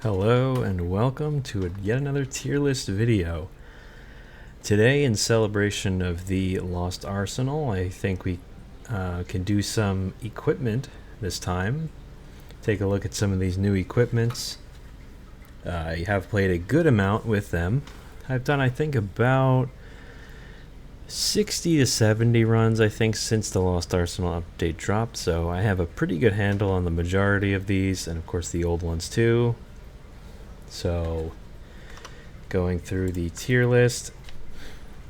Hello and welcome to yet another tier list video. Today, in celebration of the Lost Arsenal, I think we can do some equipment this time. Take a look at some of these new equipments. I have played a good amount with them. I've done, I think, about 60 to 70 runs, I think, since the Lost Arsenal update dropped, so I have a pretty good handle on the majority of these, and of course the old ones too. So, going through the tier list,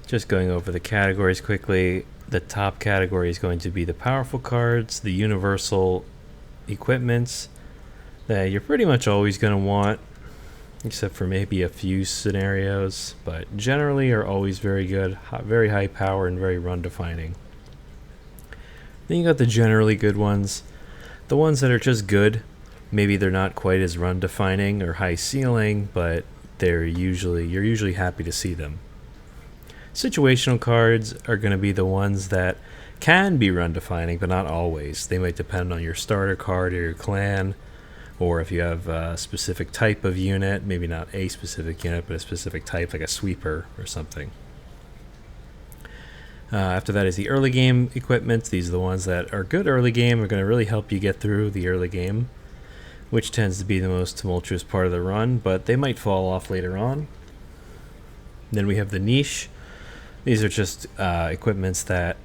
just going over the categories quickly. The top category is going to be the powerful cards, the universal equipments that you're pretty much always going to want, except for maybe a few scenarios, but generally are always very good, very high power, and very run defining. Then you got the generally good ones, the ones that are just good. Maybe they're not quite as run defining or high ceiling, but you're usually happy to see them. Situational cards are going to be the ones that can be run defining, but not always. They might depend on your starter card or your clan, or if you have a specific type of unit, maybe not a specific unit, but a specific type, like a sweeper or something. After that is the early game equipment. These are the ones that are good early game, are going to really help you get through the early game, which tends to be the most tumultuous part of the run, but they might fall off later on. Then we have the niche. These are just equipments that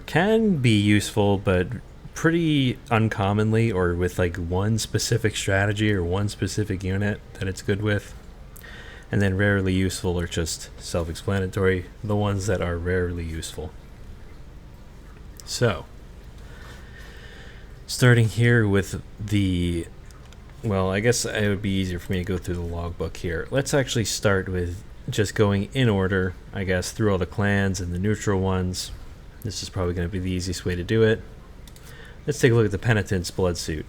can be useful, but pretty uncommonly, or with like one specific strategy or one specific unit that it's good with. And then rarely useful are just self-explanatory, the ones that are rarely useful. So, starting here with the... Well, I guess it would be easier for me to go through the logbook here. Let's actually start with just going in order, I guess, through all the clans and the neutral ones. This is probably going to be the easiest way to do it. Let's take a look at the Penitent's Bloodsuit.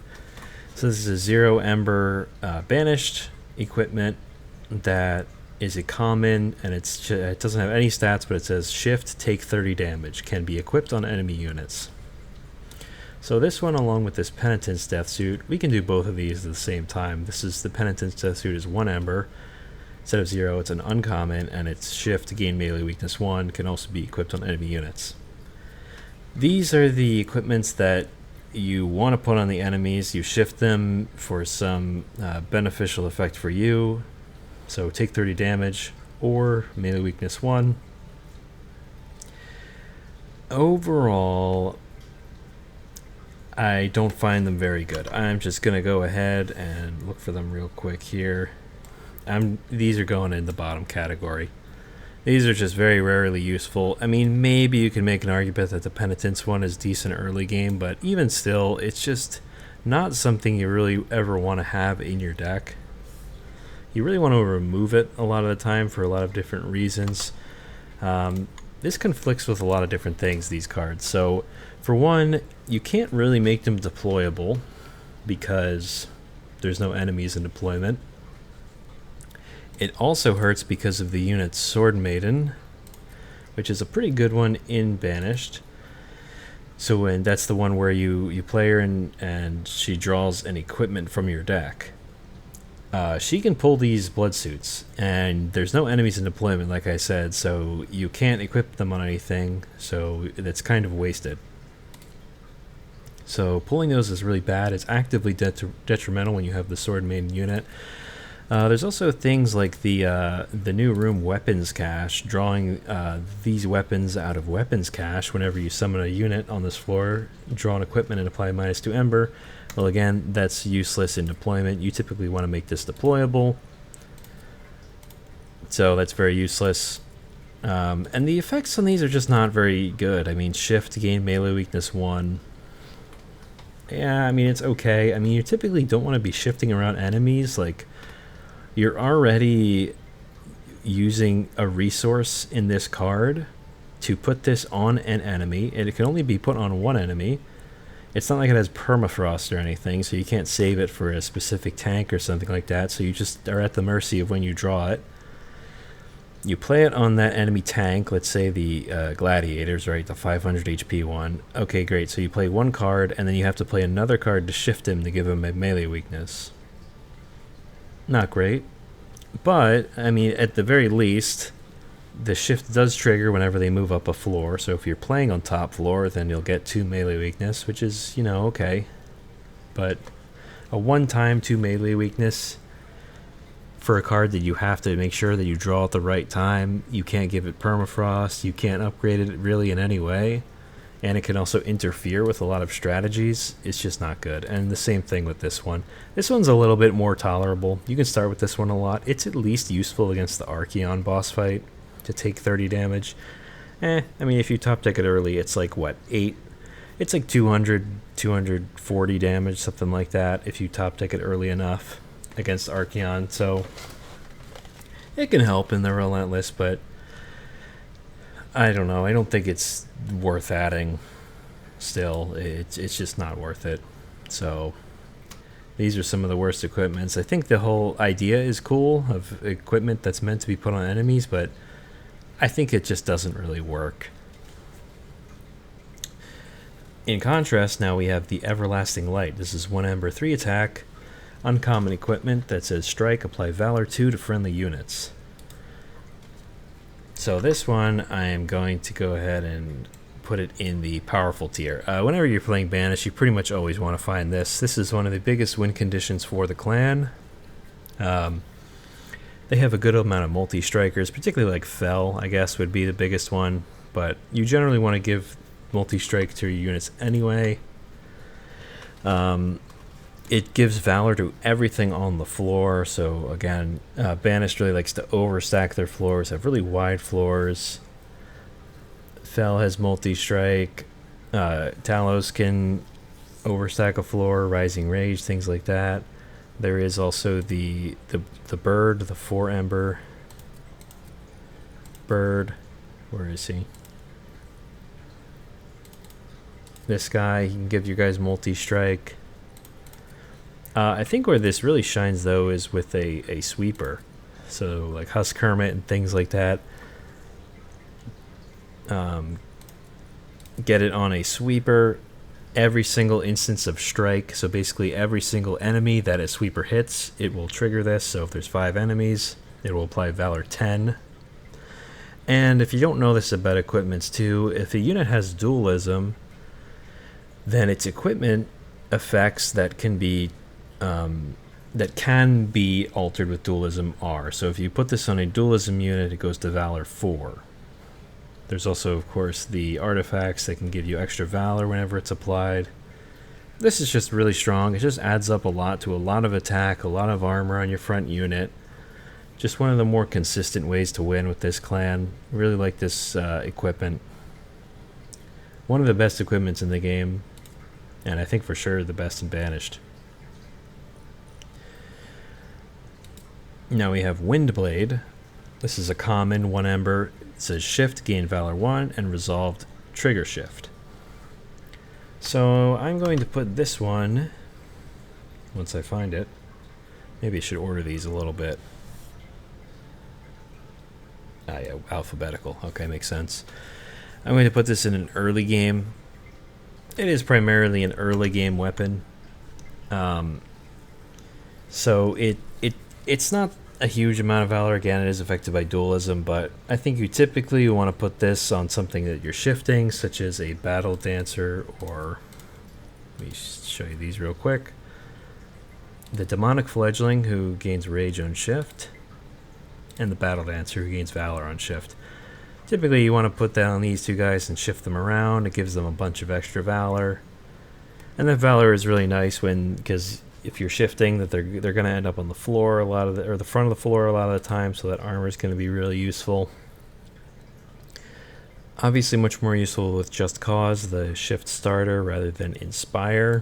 So this is a 0 Ember banished equipment that is a common, and it doesn't have any stats, but it says shift, take 30 damage, can be equipped on enemy units. So this one, along with this Penitent's Deathsuit, we can do both of these at the same time. This is the Penitent's Deathsuit is 1 Ember. Instead of 0, it's an uncommon, and its shift to gain melee weakness 1 can also be equipped on enemy units. These are the equipments that you want to put on the enemies. You shift them for some beneficial effect for you. So take 30 damage or melee weakness 1. Overall, I don't find them very good. I'm just going to go ahead and look for them real quick here. These are going in the bottom category. These are just very rarely useful. I mean, maybe you can make an argument that the Penitence one is decent early game, but even still, it's just not something you really ever want to have in your deck. You really want to remove it a lot of the time for a lot of different reasons. This conflicts with a lot of different things, these cards. So, for one, you can't really make them deployable because there's no enemies in deployment. It also hurts because of the unit's Sword Maiden, which is a pretty good one in Banished. So when that's the one where you play her and she draws an equipment from your deck. She can pull these Bloodsuits, and there's no enemies in deployment, like I said, so you can't equip them on anything, so that's kind of wasted. So pulling those is really bad. It's actively detrimental when you have the Sword Maiden unit. There's also things like the new room weapons cache, drawing these weapons out of weapons cache whenever you summon a unit on this floor, draw an equipment and apply -2 Ember. Well, again, that's useless in deployment. You typically want to make this deployable, so that's very useless. And the effects on these are just not very good. I mean, shift to gain melee weakness 1. Yeah, I mean, it's okay. I mean, you typically don't want to be shifting around enemies. Like, you're already using a resource in this card to put this on an enemy, and it can only be put on one enemy. It's not like it has permafrost or anything, so you can't save it for a specific tank or something like that, so you just are at the mercy of when you draw it. You play it on that enemy tank, let's say the Gladiators, right, the 500 HP one. Okay, great, so you play one card, and then you have to play another card to shift him to give him a melee weakness. Not great. But, I mean, at the very least, the shift does trigger whenever they move up a floor. So if you're playing on top floor, then you'll get 2 melee weakness, which is, okay. But a one-time 2 melee weakness for a card that you have to make sure that you draw at the right time, you can't give it permafrost, you can't upgrade it really in any way, and it can also interfere with a lot of strategies. It's just not good. And the same thing with this one. This one's a little bit more tolerable. You can start with this one a lot. It's at least useful against the Archeon boss fight to take 30 damage. I mean, if you top deck it early, it's like, what, 8? It's like 200, 240 damage, something like that, if you top deck it early enough against Archeon. So it can help in the Relentless, but I don't know. I don't think it's worth adding still. It's just not worth it. So these are some of the worst equipments. I think the whole idea is cool of equipment that's meant to be put on enemies, but I think it just doesn't really work. In contrast, now we have the Everlasting Light. This is 1 Ember, 3 attack, uncommon equipment that says strike, apply Valor 2 to friendly units. So this one, I am going to go ahead and put it in the powerful tier. Whenever you're playing Banish, you pretty much always want to find this. This is one of the biggest win conditions for the clan. They have a good amount of multi-strikers, particularly like Fel, I guess, would be the biggest one. But you generally want to give multi-strike to your units anyway. It gives Valor to everything on the floor. So again, Banished really likes to overstack their floors, have really wide floors. Fel has multi-strike. Talos can overstack a floor, Rising Rage, things like that. There is also the bird, the 4 Ember bird. Where is he? This guy, he can give you guys multi-strike. I think where this really shines, though, is with a sweeper. So, like Husk Hermit and things like that. Get it on a sweeper. Every single instance of strike, so basically every single enemy that a sweeper hits, it will trigger this. So if there's 5 enemies, it will apply Valor 10. And if you don't know this about equipments too, if a unit has dualism, then its equipment effects that can be altered with dualism are. So if you put this on a dualism unit, it goes to Valor 4. There's also, of course, the artifacts that can give you extra Valor whenever it's applied. This is just really strong. It just adds up a lot to a lot of attack, a lot of armor on your front unit. Just one of the more consistent ways to win with this clan. Really like this equipment. One of the best equipments in the game, and I think for sure the best in Banished. Now we have Windblade. This is a common 1 Ember. It says shift, gain Valor 1, and resolved trigger shift. So I'm going to put this one, once I find it. Maybe I should order these a little bit. Ah, yeah, alphabetical. Okay, makes sense. I'm going to put this in an early game. It is primarily an early game weapon. So it's not a huge amount of Valor. Again, it is affected by dualism, but I think you typically want to put this on something that you're shifting, such as a Battle Dancer, or let me show you these real quick. The Demonic Fledgling, who gains Rage on shift, and the Battle Dancer, who gains Valor on shift. Typically you want to put down these two guys and shift them around. It gives them a bunch of extra Valor. And that Valor is really nice because if you're shifting, that they're going to end up on the floor or the front of the floor a lot of the time, so that armor is going to be really useful. Obviously much more useful with Just Cause, the shift starter, rather than Inspire.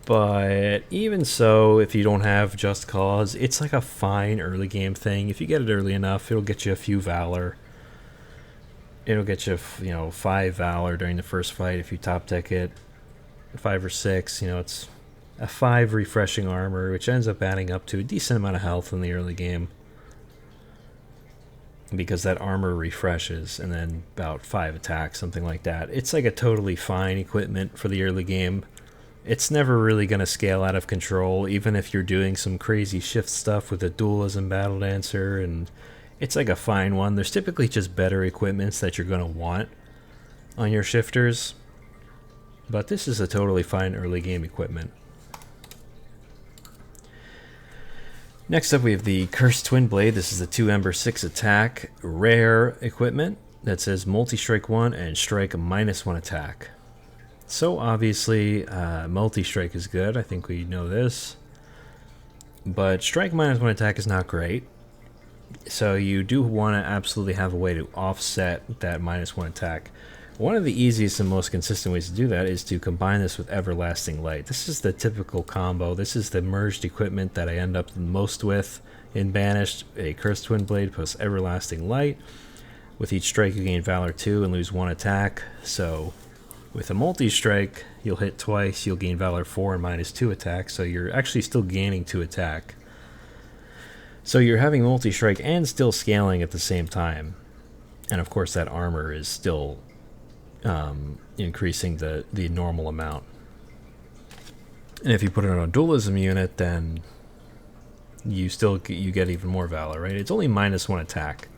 But even so, if you don't have Just Cause, it's like a fine early game thing. If you get it early enough, it'll get you a few Valor. It'll get you, 5 Valor during the first fight if you top deck it. 5 or 6, it's a 5 refreshing armor, which ends up adding up to a decent amount of health in the early game. Because that armor refreshes, and then about 5 attacks, something like that. It's like a totally fine equipment for the early game. It's never really going to scale out of control, even if you're doing some crazy shift stuff with a dualism battle dancer, and it's like a fine one. There's typically just better equipments that you're going to want on your shifters, but this is a totally fine early game equipment. Next up we have the Cursed Twin Blade. This is a 2 Ember 6 attack rare equipment that says multi-strike 1 and strike -1 attack. So obviously multi-strike is good, I think we know this, but strike -1 attack is not great. So you do want to absolutely have a way to offset that -1 attack. One of the easiest and most consistent ways to do that is to combine this with Everlasting Light. This is the typical combo. This is the merged equipment that I end up the most with in Banished. A Cursed Twin Blade plus Everlasting Light. With each strike you gain Valor 2 and lose 1 attack. So with a multi-strike, you'll hit twice, you'll gain Valor 4 and -2 attack, so you're actually still gaining 2 attack. So you're having multi-strike and still scaling at the same time. And of course that armor is still increasing the normal amount. And if you put it on a dualism unit, then you get even more Valor, right? It's only -1 attack.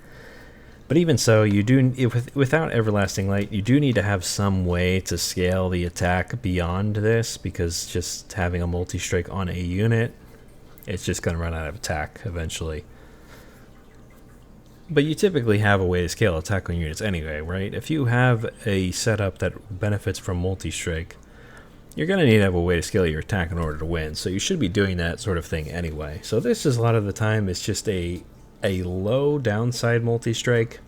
But even so, you do without Everlasting Light, you do need to have some way to scale the attack beyond this, because just having a multi-strike on a unit, it's just going to run out of attack eventually. But you typically have a way to scale attack on units anyway, right? If you have a setup that benefits from multi-strike, you're going to need to have a way to scale your attack in order to win. So you should be doing that sort of thing anyway. So this is a lot of the time, it's just a low downside multi-strike,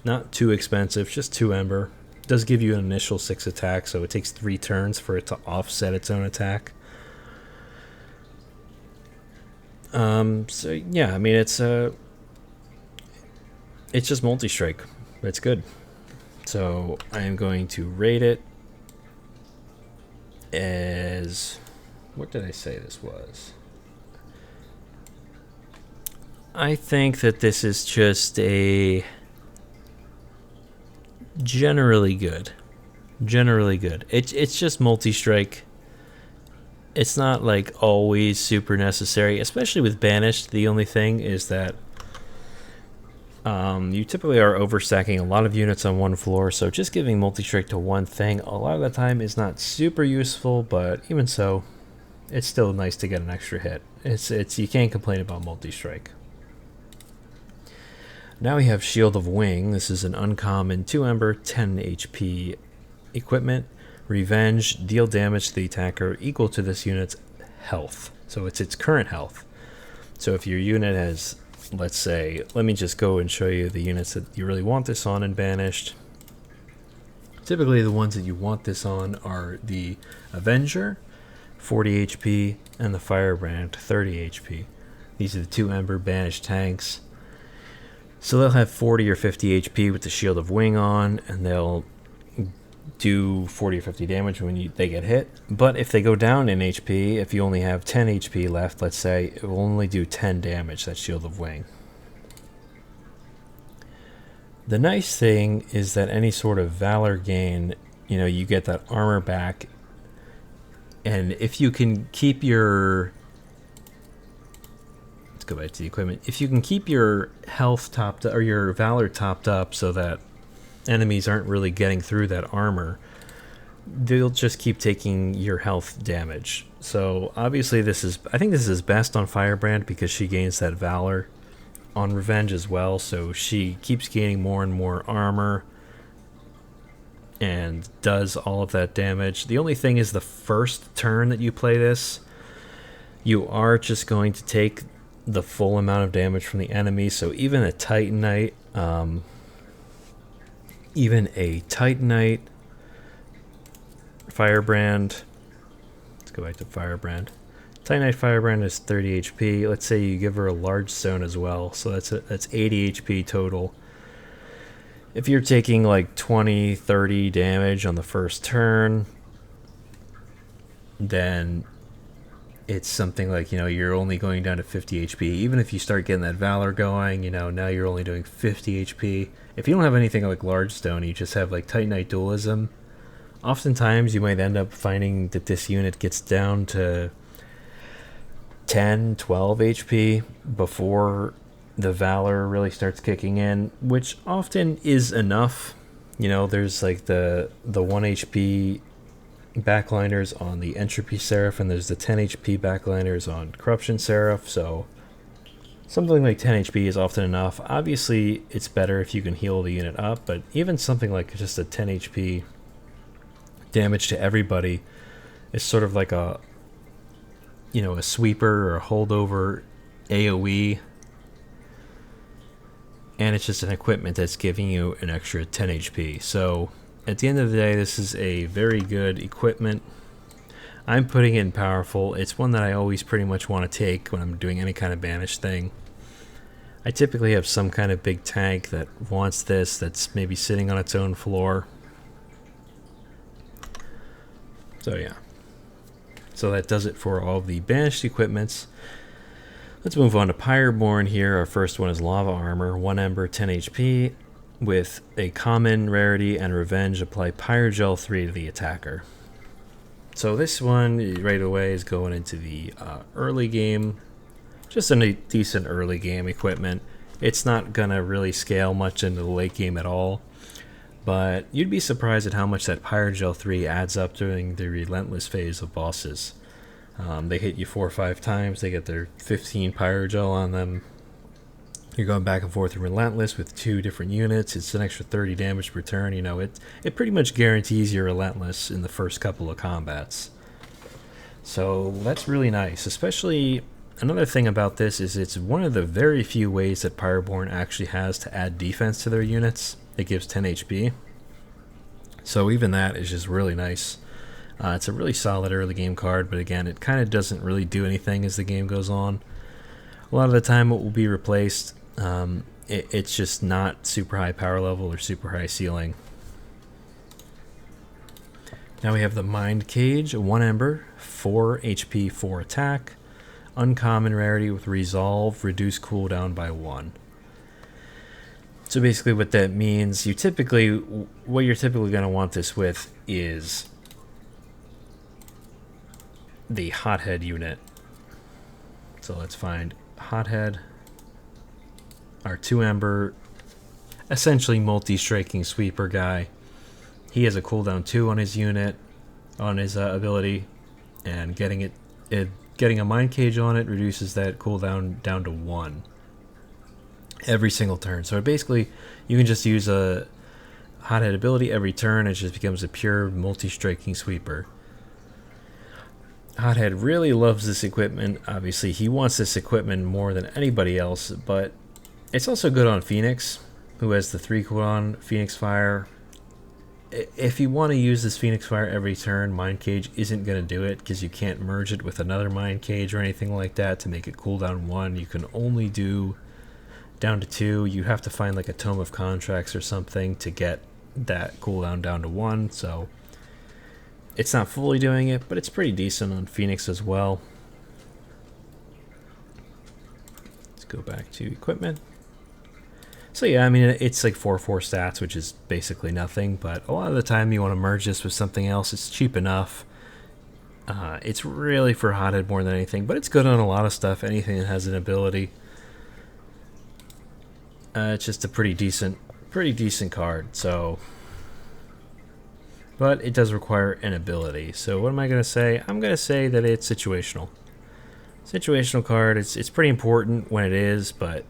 not too expensive, just 2 Ember. It does give you an initial 6 attack, so it takes 3 turns for it to offset its own attack. So yeah, I mean it's just multi-strike. It's good. So I am going to rate it as, what did I say this was? I think that this is just a generally good. It's just multi-strike. It's not like always super necessary, especially with Banished. The only thing is that you typically are overstacking a lot of units on one floor, so just giving multi-strike to one thing a lot of the time is not super useful, but even so, it's still nice to get an extra hit. It's you can't complain about multi-strike. Now we have Shield of Wing. This is an uncommon 2 Ember, 10 HP equipment. Revenge, deal damage to the attacker equal to this unit's health. So it's its current health. So if your unit has, let's say, let me just go and show you the units that you really want this on in Banished. Typically the ones that you want this on are the Avenger, 40 HP, and the Firebrand, 30 HP. These are the 2 Ember Banished tanks. So they'll have 40 or 50 HP with the Shield of Wing on, and they'll do 40 or 50 damage when they get hit. But if they go down in HP, if you only have 10 HP left, let's say, it will only do 10 damage, that Shield of Wing. The nice thing is that any sort of Valor gain, you get that armor back, and if you can keep your... Go back to the equipment. If you can keep your health topped up, or your Valor topped up, so that enemies aren't really getting through that armor, they'll just keep taking your health damage. So obviously I think this is best on Firebrand because she gains that Valor on Revenge as well, so she keeps gaining more and more armor and does all of that damage. The only thing is the first turn that you play this, you are just going to take the full amount of damage from the enemy. So even a Titanite, Firebrand, let's go back to Firebrand. Titanite Firebrand is 30 HP. Let's say you give her a large stone as well, so that's 80 HP total. If you're taking like 20, 30 damage on the first turn, then it's something like, you're only going down to 50 HP. Even if you start getting that Valor going, now you're only doing 50 HP. If you don't have anything like Large Stone, you just have like Titanite Dualism Oftentimes you might end up finding that this unit gets down to 10, 12 HP before the Valor really starts kicking in, which often is enough. You know, there's like the 1 HP backliners on the Entropy Seraph, and there's the 10 HP backliners on Corruption Seraph, so something like 10 HP is often enough. Obviously, it's better if you can heal the unit up, but even something like just a 10 HP damage to everybody is sort of like a, you know, a sweeper or a holdover AoE, and it's just an equipment that's giving you an extra 10 HP. So at the end of the day, this is a very good equipment. I'm putting it in powerful. It's one that I always pretty much want to take when I'm doing any kind of banish thing. I typically have some kind of big tank that wants this, that's maybe sitting on its own floor. So yeah. So that does it for all the banished equipments. Let's move on to Pyreborn here. Our first one is Lava Armor, 1 Ember, 10 HP. With a common rarity and revenge, apply Pyrogel 3 to the attacker. So this one right away is going into the early game. Just a decent early game equipment. It's not gonna really scale much into the late game at all, but you'd be surprised at how much that Pyrogel 3 adds up during the relentless phase of bosses. They hit you 4 or 5 times, they get their 15 Pyrogel on them. You're going back and forth in Relentless with 2 different units. It's an extra 30 damage per turn. You know, it pretty much guarantees you're Relentless in the first couple of combats. So that's really nice. Especially, another thing about this is it's one of the very few ways that Pyreborn actually has to add defense to their units. It gives 10 HP. So even that is just really nice. It's a really solid early game card, but again, it kind of doesn't really do anything as the game goes on. A lot of the time it will be replaced. It's just not super high power level or super high ceiling. Now we have the Mind Cage, 1 Ember, 4 HP, 4 attack. Uncommon rarity with Resolve, reduce cooldown by 1. So basically what that means, what you're typically going to want this with is the Hothead unit. So let's find Hothead, our 2 Ember, essentially multi-striking sweeper guy. He has a cooldown 2 on his unit, on his ability, and getting a Mind Cage on it reduces that cooldown down to 1 every single turn. So basically, you can just use a Hothead ability every turn. It just becomes a pure multi-striking sweeper. Hothead really loves this equipment. Obviously, he wants this equipment more than anybody else, but it's also good on Phoenix, who has the 3 cooldown Phoenix Fire. If you want to use this Phoenix Fire every turn, Mind Cage isn't going to do it, because you can't merge it with another Mind Cage or anything like that to make it cooldown 1. You can only do down to 2. You have to find like a Tome of Contracts or something to get that cooldown down to 1, so it's not fully doing it, but it's pretty decent on Phoenix as well. Let's go back to equipment. So yeah, I mean, it's like 4/4 stats, which is basically nothing, but a lot of the time you want to merge this with something else. It's cheap enough. It's really for Hothead more than anything, but it's good on a lot of stuff, anything that has an ability. It's just a pretty decent card, so... But it does require an ability. So what am I going to say? I'm going to say that it's situational. Situational card, it's pretty important when it is, but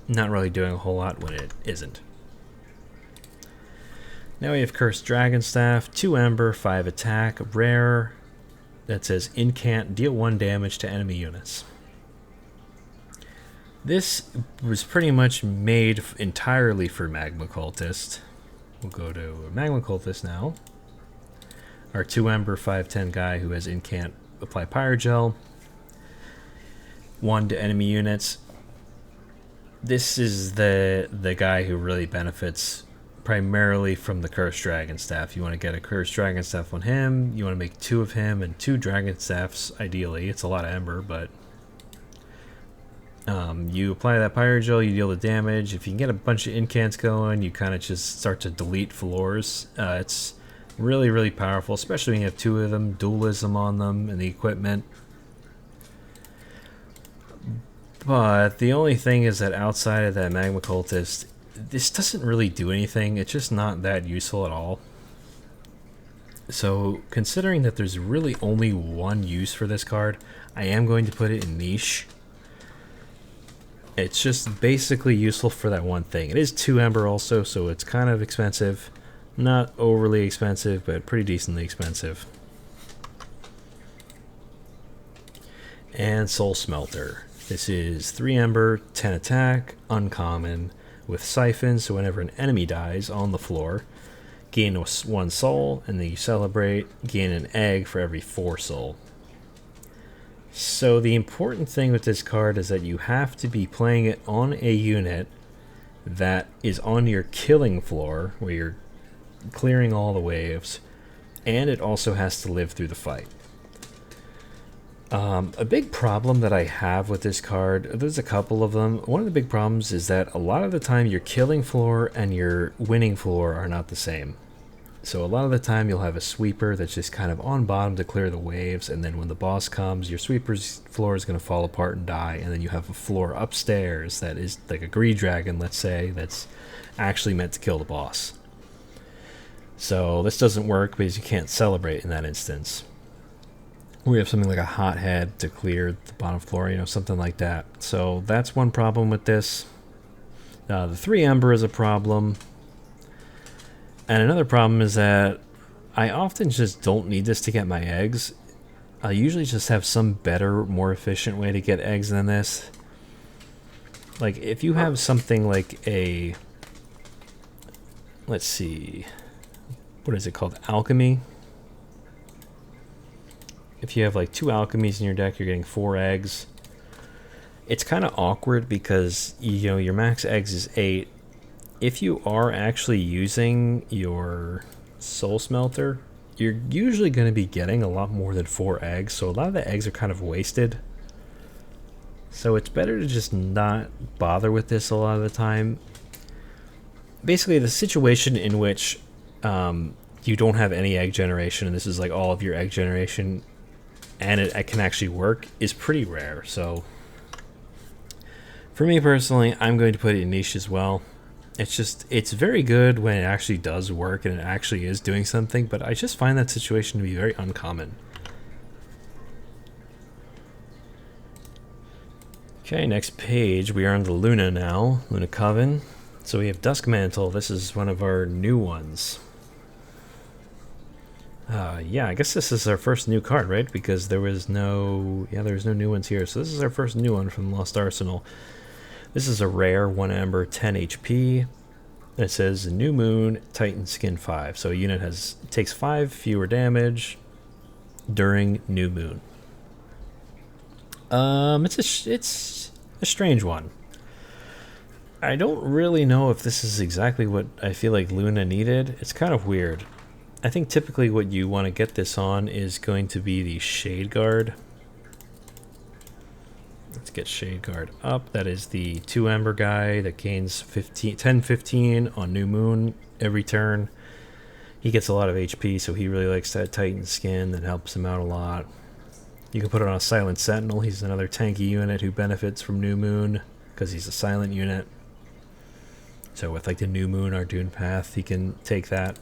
not really doing a whole lot when it isn't. Now we have Cursed Dragonstaff, 2 Ember, 5 attack, rare, that says Incant, deal 1 damage to enemy units. This was pretty much made entirely for Magma Cultist. We'll go to Magma Cultist now. Our 2 Ember, 5/10 guy who has Incant, apply Pyrogel. 1 to enemy units. This is the guy who really benefits primarily from the Cursed Dragonstaff. You want to get a Cursed Dragonstaff on him. You want to make 2 of him and 2 Dragonstaffs, ideally. It's a lot of Ember, but... you apply that Pyrogel, you deal the damage. If you can get a bunch of incants going, you kind of just start to delete floors. It's Really, really powerful, especially when you have two of them, dualism on them, and the equipment. But the only thing is that outside of that Magma Cultist, this doesn't really do anything. It's just not that useful at all. So, considering that there's really only one use for this card, I am going to put it in niche. It's just basically useful for that one thing. It is 2 Ember also, so it's kind of expensive. Not overly expensive, but pretty decently expensive. And Soul Smelter. This is 3 Ember, 10 attack, uncommon, with Siphon, so whenever an enemy dies on the floor, gain 1 soul, and then you celebrate, gain an egg for every 4 soul. So the important thing with this card is that you have to be playing it on a unit that is on your killing floor, where you're clearing all the waves, and it also has to live through the fight. A big problem that I have with this card, there's a couple of them. One of the big problems is that a lot of the time your killing floor and your winning floor are not the same. So a lot of the time you'll have a sweeper that's just kind of on bottom to clear the waves, and then when the boss comes, your sweeper's floor is going to fall apart and die, and then you have a floor upstairs that is like a greed dragon, let's say, that's actually meant to kill the boss. So this doesn't work because you can't celebrate in that instance. We have something like a hothead to clear the bottom floor, you know, something like that. So that's one problem with this. The 3 Ember is a problem. And another problem is that I often just don't need this to get my eggs. I usually just have some better, more efficient way to get eggs than this. Like, if you have something like a... Let's see... What is it called? Alchemy? If you have like 2 alchemies in your deck, you're getting 4 eggs. It's kind of awkward because, you know, your max eggs is 8. If you are actually using your Soul Smelter, you're usually going to be getting a lot more than 4 eggs, so a lot of the eggs are kind of wasted. So it's better to just not bother with this a lot of the time. Basically, the situation in which you don't have any egg generation, and this is like all of your egg generation, and it can actually work, is pretty rare. So for me personally, I'm going to put it in niche as well. It's very good when it actually does work and it actually is doing something, but I just find that situation to be very uncommon. Okay, next page, we are on the Luna now, Luna Coven. So we have Dusk Mantle. This is one of our new ones. Yeah, I guess this is our first new card, right? Because there was no new ones here. So this is our first new one from Lost Arsenal. This is a rare 1 Ember, 10 HP. It says New Moon, Titan Skin 5. So a unit takes 5 fewer damage during New Moon. It's a strange one. I don't really know if this is exactly what I feel like Luna needed. It's kind of weird. I think typically what you want to get this on is going to be the Shade Guard. Let's get Shade Guard up. That is the 2 Ember guy that gains 10-15 on New Moon every turn. He gets a lot of HP, so he really likes that Titan skin. That helps him out a lot. You can put it on a Silent Sentinel. He's another tanky unit who benefits from New Moon because he's a silent unit. So with like the New Moon Ardoon Path, he can take that.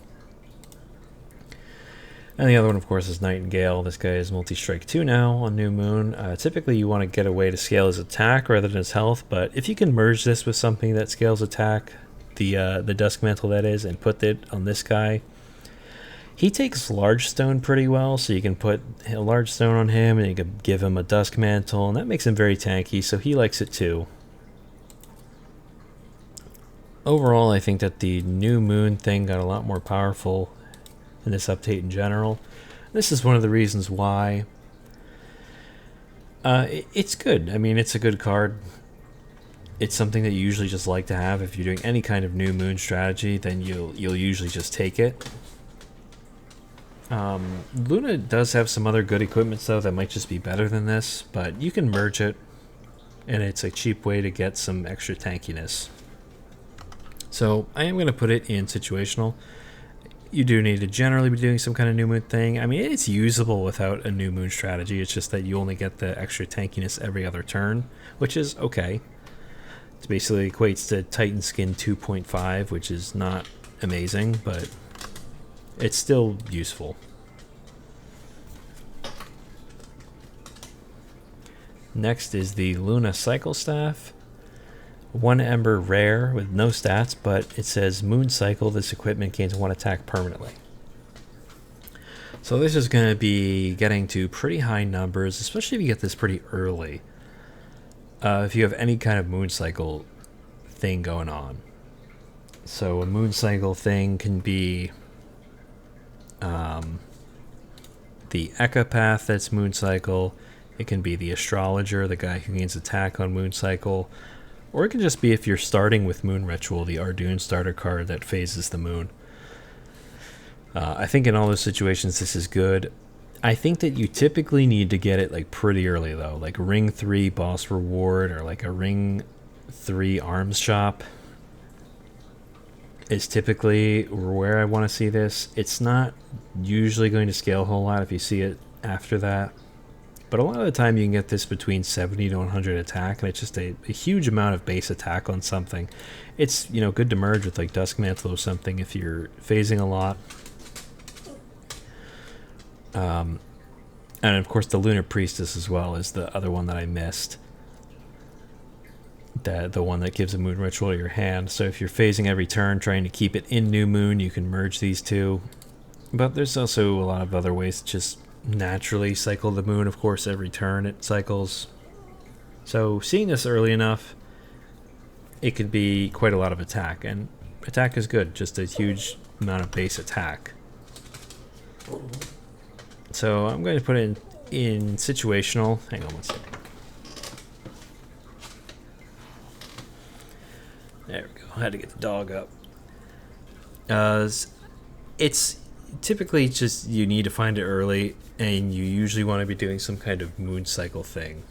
And the other one, of course, is Nightingale. This guy is multi-strike 2 now on New Moon. Typically, you want to get a way to scale his attack rather than his health, but if you can merge this with something that scales attack, the Dusk Mantle that is, and put it on this guy, he takes Large Stone pretty well, so you can put a Large Stone on him, and you can give him a Dusk Mantle, and that makes him very tanky, so he likes it too. Overall, I think that the New Moon thing got a lot more powerful in this update in general. This is one of the reasons why it's good. I mean, it's a good card. It's something that you usually just like to have. If you're doing any kind of New Moon strategy, then you'll usually just take it. Luna does have some other good equipment though that might just be better than this, but you can merge it, and it's a cheap way to get some extra tankiness. So I am going to put it in situational. you do need to generally be doing some kind of new moon thing. I mean, it's usable without a new moon strategy. It's just that you only get the extra tankiness every other turn, which is okay. It basically equates to Titan Skin 2.5, which is not amazing, but it's still useful. Next is the Luna Cycle Staff. 1 Ember rare with no stats, but it says Moon Cycle. This equipment gains 1 attack permanently. So this is going to be getting to pretty high numbers, especially if you get this pretty early. If you have any kind of Moon Cycle thing going on. So a Moon Cycle thing can be the Echopath that's Moon Cycle. It can be the Astrologer, the guy who gains attack on Moon Cycle. Or it can just be if you're starting with Moon Ritual, the Ardoon starter card that phases the moon. I think in all those situations this is good. I think that you typically need to get it like pretty early though, like Ring 3 Boss Reward or like a Ring 3 Arms Shop is typically where I want to see this. It's not usually going to scale a whole lot if you see it after that. But a lot of the time you can get this between 70 to 100 attack, and it's just a huge amount of base attack on something. It's, you know, good to merge with like Dusk Mantle or something if you're phasing a lot. And of course the Lunar Priestess as well is the other one that I missed. The one that gives a Moon Ritual to your hand. So if you're phasing every turn, trying to keep it in New Moon, you can merge these two. But there's also a lot of other ways to just naturally cycle the moon. Of course, every turn it cycles. So seeing this early enough, it could be quite a lot of attack. And attack is good, just a huge amount of base attack. So I'm going to put it in situational. Hang on one second. There we go. I had to get the dog up. It's typically just you need to find it early, and you usually want to be doing some kind of moon cycle thing.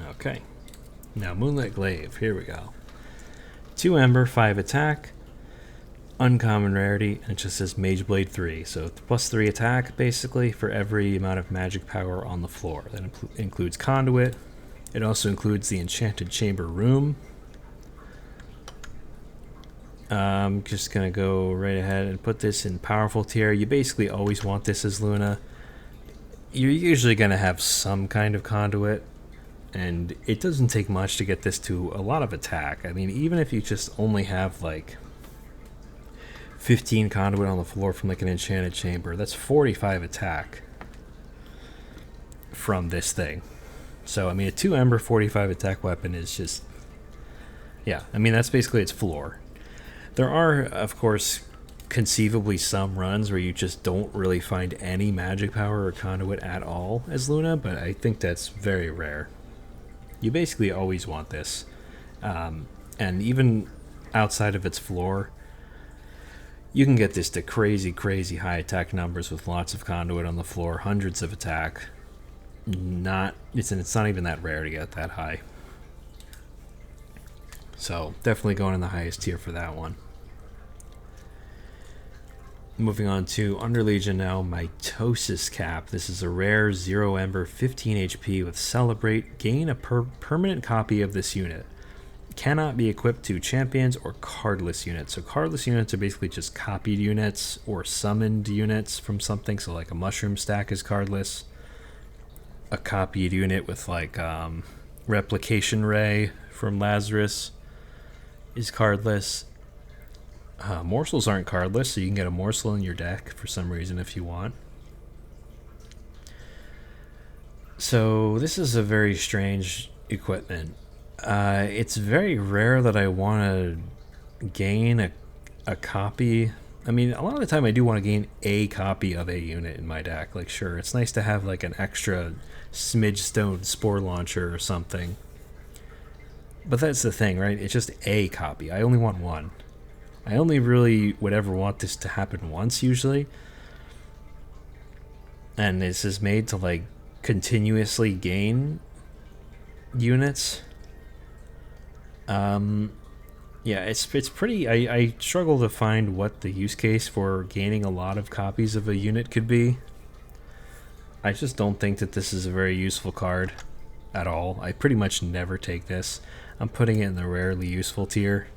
Okay. Now Moonlit Glaive. Here we go. 2 Ember, 5 attack. Uncommon rarity, and it just says Mage Blade 3. So plus 3 attack, basically, for every amount of magic power on the floor. That includes Conduit. It also includes the Enchanted Chamber Room. I'm just going to go right ahead and put this in Powerful tier. You basically always want this as Luna. You're usually going to have some kind of Conduit, and it doesn't take much to get this to a lot of attack. I mean, even if you just only have like 15 Conduit on the floor from like an Enchanted Chamber, that's 45 attack from this thing. So, I mean, a 2 Ember 45 attack weapon is just, yeah, I mean, that's basically its floor. There are, of course, conceivably some runs where you just don't really find any magic power or Conduit at all as Luna, but I think that's very rare. You basically always want this. And even outside of its floor, you can get this to crazy, crazy high attack numbers with lots of Conduit on the floor, hundreds of attack. It's not even that rare to get that high. So definitely going in the highest tier for that one. Moving on to Under Legion now, Mitosis Cap. This is a rare 0 Ember 15 HP with Celebrate. Gain a permanent copy of this unit. Cannot be equipped to champions or cardless units. So cardless units are basically just copied units or summoned units from something. So like a mushroom stack is cardless. A copied unit with like Replication Ray from Lazarus is cardless. Morsels aren't cardless, so you can get a morsel in your deck for some reason if you want. So this is a very strange equipment. It's very rare that I want to gain a copy. I mean, a lot of the time I do want to gain a copy of a unit in my deck. Like, sure, it's nice to have like an extra Smidgestone Spore Launcher or something. But that's the thing, right? It's just a copy. I only want one. I only really would ever want this to happen once, usually. And this is made to, like, continuously gain units. Yeah, it's pretty. I struggle to find what the use case for gaining a lot of copies of a unit could be. I just don't think that this is a very useful card at all. I pretty much never take this. I'm putting it in the rarely useful tier.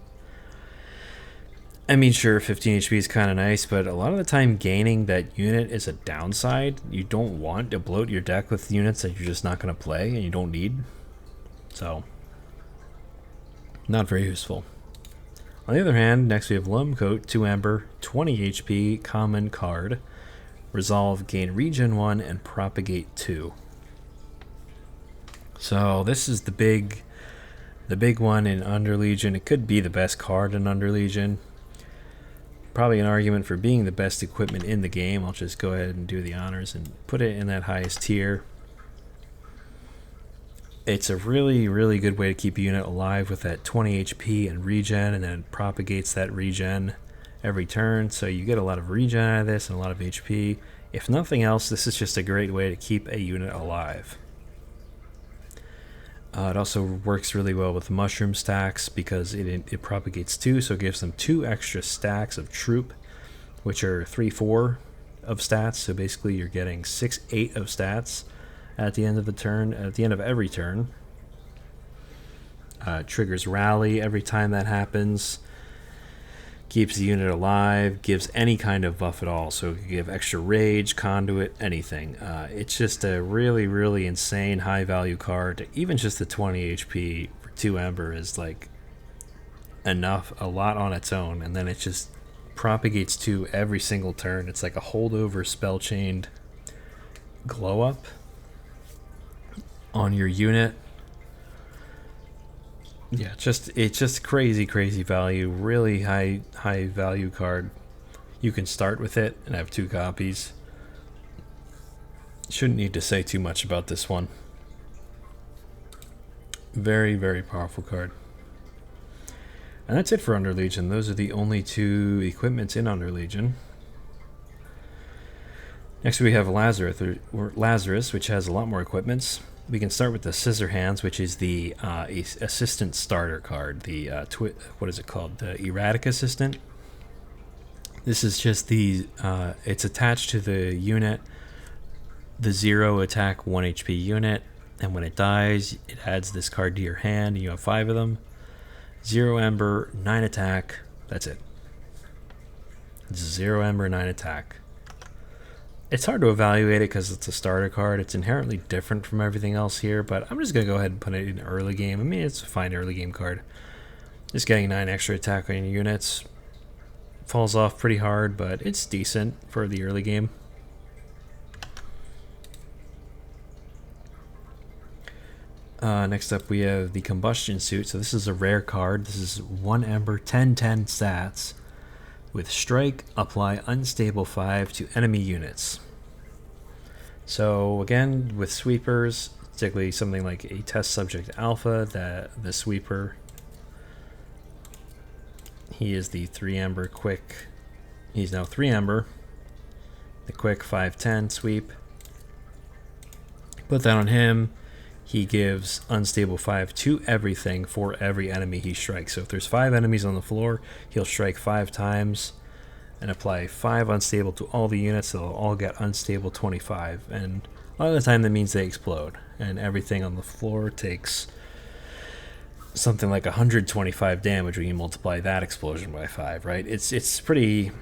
I mean, sure, 15 HP is kind of nice, but a lot of the time gaining that unit is a downside. You don't want to bloat your deck with units that you're just not going to play and you don't need. So, not very useful. On the other hand, next we have Lumcoat, 2 Amber, 20 HP, common card. Resolve, gain regen 1, and propagate 2. So this is the big one in Underlegion. It could be the best card in Underlegion. Probably an argument for being the best equipment in the game. I'll just go ahead and do the honors and put it in that highest tier. It's a really, really good way to keep a unit alive with that 20 HP and regen, and then it propagates that regen every turn, so you get a lot of regen out of this and a lot of HP. If nothing else, this is just a great way to keep a unit alive. It also works really well with mushroom stacks because it propagates 2, so it gives them 2 extra stacks of troop, which are 3-4 of stats. So basically you're getting 6-8 of stats at the end of the turn, at the end of every turn. Triggers rally every time that happens. Keeps the unit alive, gives any kind of buff at all, so it can give extra rage, conduit, anything. It's just a really, really insane high value card. Even just the 20 HP for 2 Ember is like enough, a lot on its own, and then it just propagates 2 every single turn. It's like a holdover spell chained glow up on your unit. Yeah, it's just crazy value, really high value card. You can start with it and have 2 copies. Shouldn't need to say too much about this one. Very, very powerful card. And that's it for Underlegion. Those are the only 2 equipments in Underlegion. Next we have Lazarus, which has a lot more equipments. We can start with the Scissor Hands, which is the assistant starter card. The what is it called? The erratic assistant. This is just the it's attached to the unit, the 0 attack 1 HP unit, and when it dies, it adds this card to your hand. And you have 5 of them. 0 Ember, 9 attack. That's it. 0 Ember, 9 attack. It's hard to evaluate it because it's a starter card. It's inherently different from everything else here, but I'm just going to go ahead and put it in early game. I mean, it's a fine early game card. Just getting 9 extra attack on your units. Falls off pretty hard, but it's decent for the early game. Next up, we have the Combustion Suit. So this is a rare card. This is 1 Ember, 10/10 stats. With Strike, apply Unstable 5 to enemy units. So again, with sweepers, particularly something like a Test Subject Alpha, that the sweeper, he is the 3 Ember quick. He's now 3 Ember. The quick 5/10 sweep. Put that on him. He gives Unstable 5 to everything for every enemy he strikes. So if there's 5 enemies on the floor, he'll strike 5 times and apply 5 Unstable to all the units. So they'll all get Unstable 25. And a lot of the time that means they explode. And everything on the floor takes something like 125 damage when you multiply that explosion by 5, right? It's pretty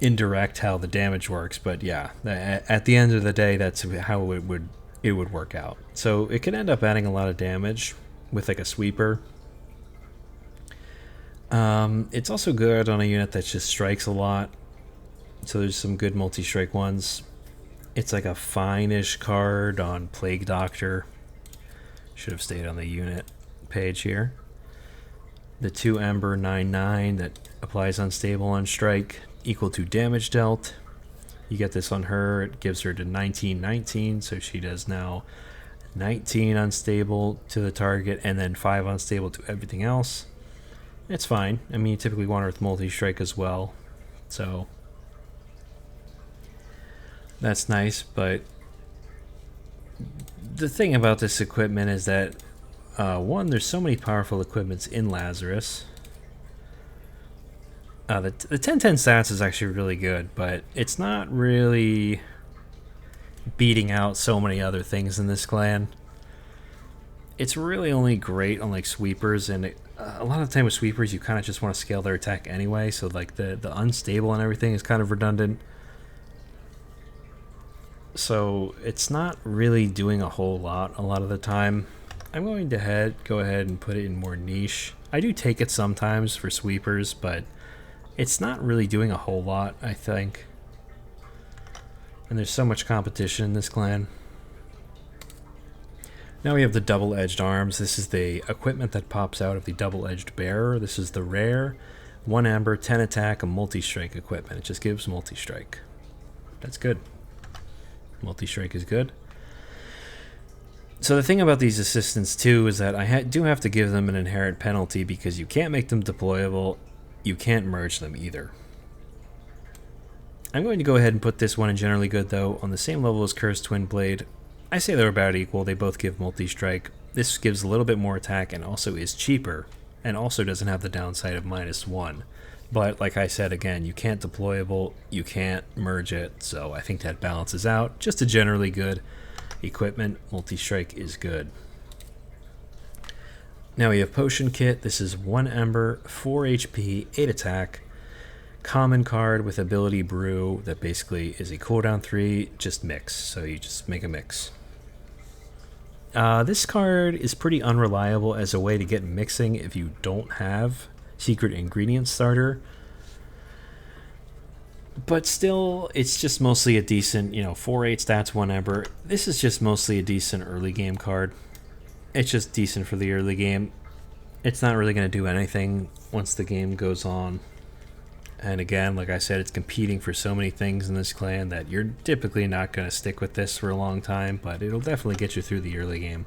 indirect how the damage works, but yeah, at the end of the day, that's how it would work out. So it can end up adding a lot of damage with like a sweeper. It's also good on a unit that just strikes a lot, so there's some good multi-strike ones. It's like a fine-ish card on Plague Doctor. Should have stayed on the unit page here. The 2 Ember 9/9 that applies Unstable on strike, equal to damage dealt. You get this on her, it gives her to 19/19, so she does now 19 unstable to the target and then 5 unstable to everything else. It's fine. I mean, you typically want her with multi-strike as well, so that's nice, but the thing about this equipment is that, one, there's so many powerful equipments in Lazarus. The 10-10 stats is actually really good, but it's not really beating out so many other things in this clan. It's really only great on like sweepers, and a lot of the time with sweepers you kind of just want to scale their attack anyway, so like the unstable and everything is kind of redundant. So it's not really doing a whole lot a lot of the time. I'm going to go ahead and put it in more niche. I do take it sometimes for sweepers, but it's not really doing a whole lot, I think. And there's so much competition in this clan. Now we have the double-edged arms. This is the equipment that pops out of the double-edged bearer. This is the rare 1 amber, 10 attack, a multi-strike equipment. It just gives multi-strike. That's good. Multi-strike is good. So the thing about these assistants too is that I do have to give them an inherent penalty because you can't make them deployable. You can't merge them either. I'm going to go ahead and put this one in generally good though on the same level as Cursed Twin Blade. I say they're about equal. They both give multi-strike. This gives a little bit more attack and also is cheaper and also doesn't have the downside of -1. But like I said again, you can't deployable, you can't merge it, so I think that balances out. Just a generally good equipment. Multi-strike is good. Now we have Potion Kit. This is 1 Ember, 4 HP, 8 attack. Common card with ability Brew that basically is a cooldown 3, just mix. So you just make a mix. This card is pretty unreliable as a way to get mixing if you don't have Secret Ingredient Starter. But still, it's just mostly a decent, 4-8 stats, 1 Ember. This is just mostly a decent early game card. It's just decent for the early game. It's not really going to do anything once the game goes on. And again, like I said, it's competing for so many things in this clan that you're typically not going to stick with this for a long time, but it'll definitely get you through the early game.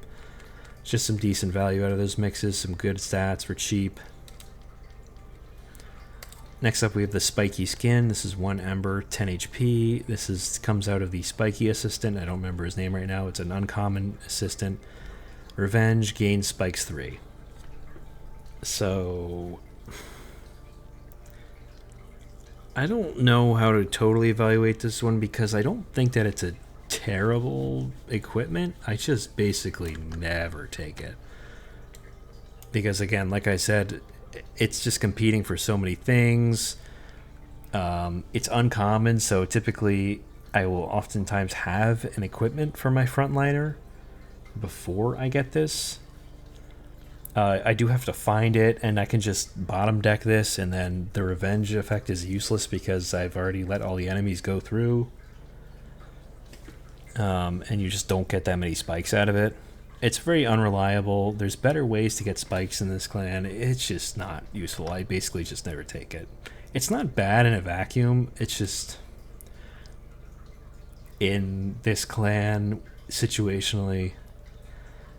It's just some decent value out of those mixes, some good stats for cheap. Next up we have the Spiky Skin. This is 1 Ember, 10 HP. This comes out of the Spiky Assistant. I don't remember his name right now. It's an uncommon assistant. Revenge, gain spikes 3. So I don't know how to totally evaluate this one because I don't think that it's a terrible equipment. I just basically never take it. Because again, like I said, it's just competing for so many things. It's uncommon, so typically I will oftentimes have an equipment for my frontliner before I get this. I do have to find it, and I can just bottom deck this, and then the revenge effect is useless because I've already let all the enemies go through. And you just don't get that many spikes out of it. It's very unreliable. There's better ways to get spikes in this clan. It's just not useful. I basically just never take it. It's not bad in a vacuum. It's just in this clan, situationally,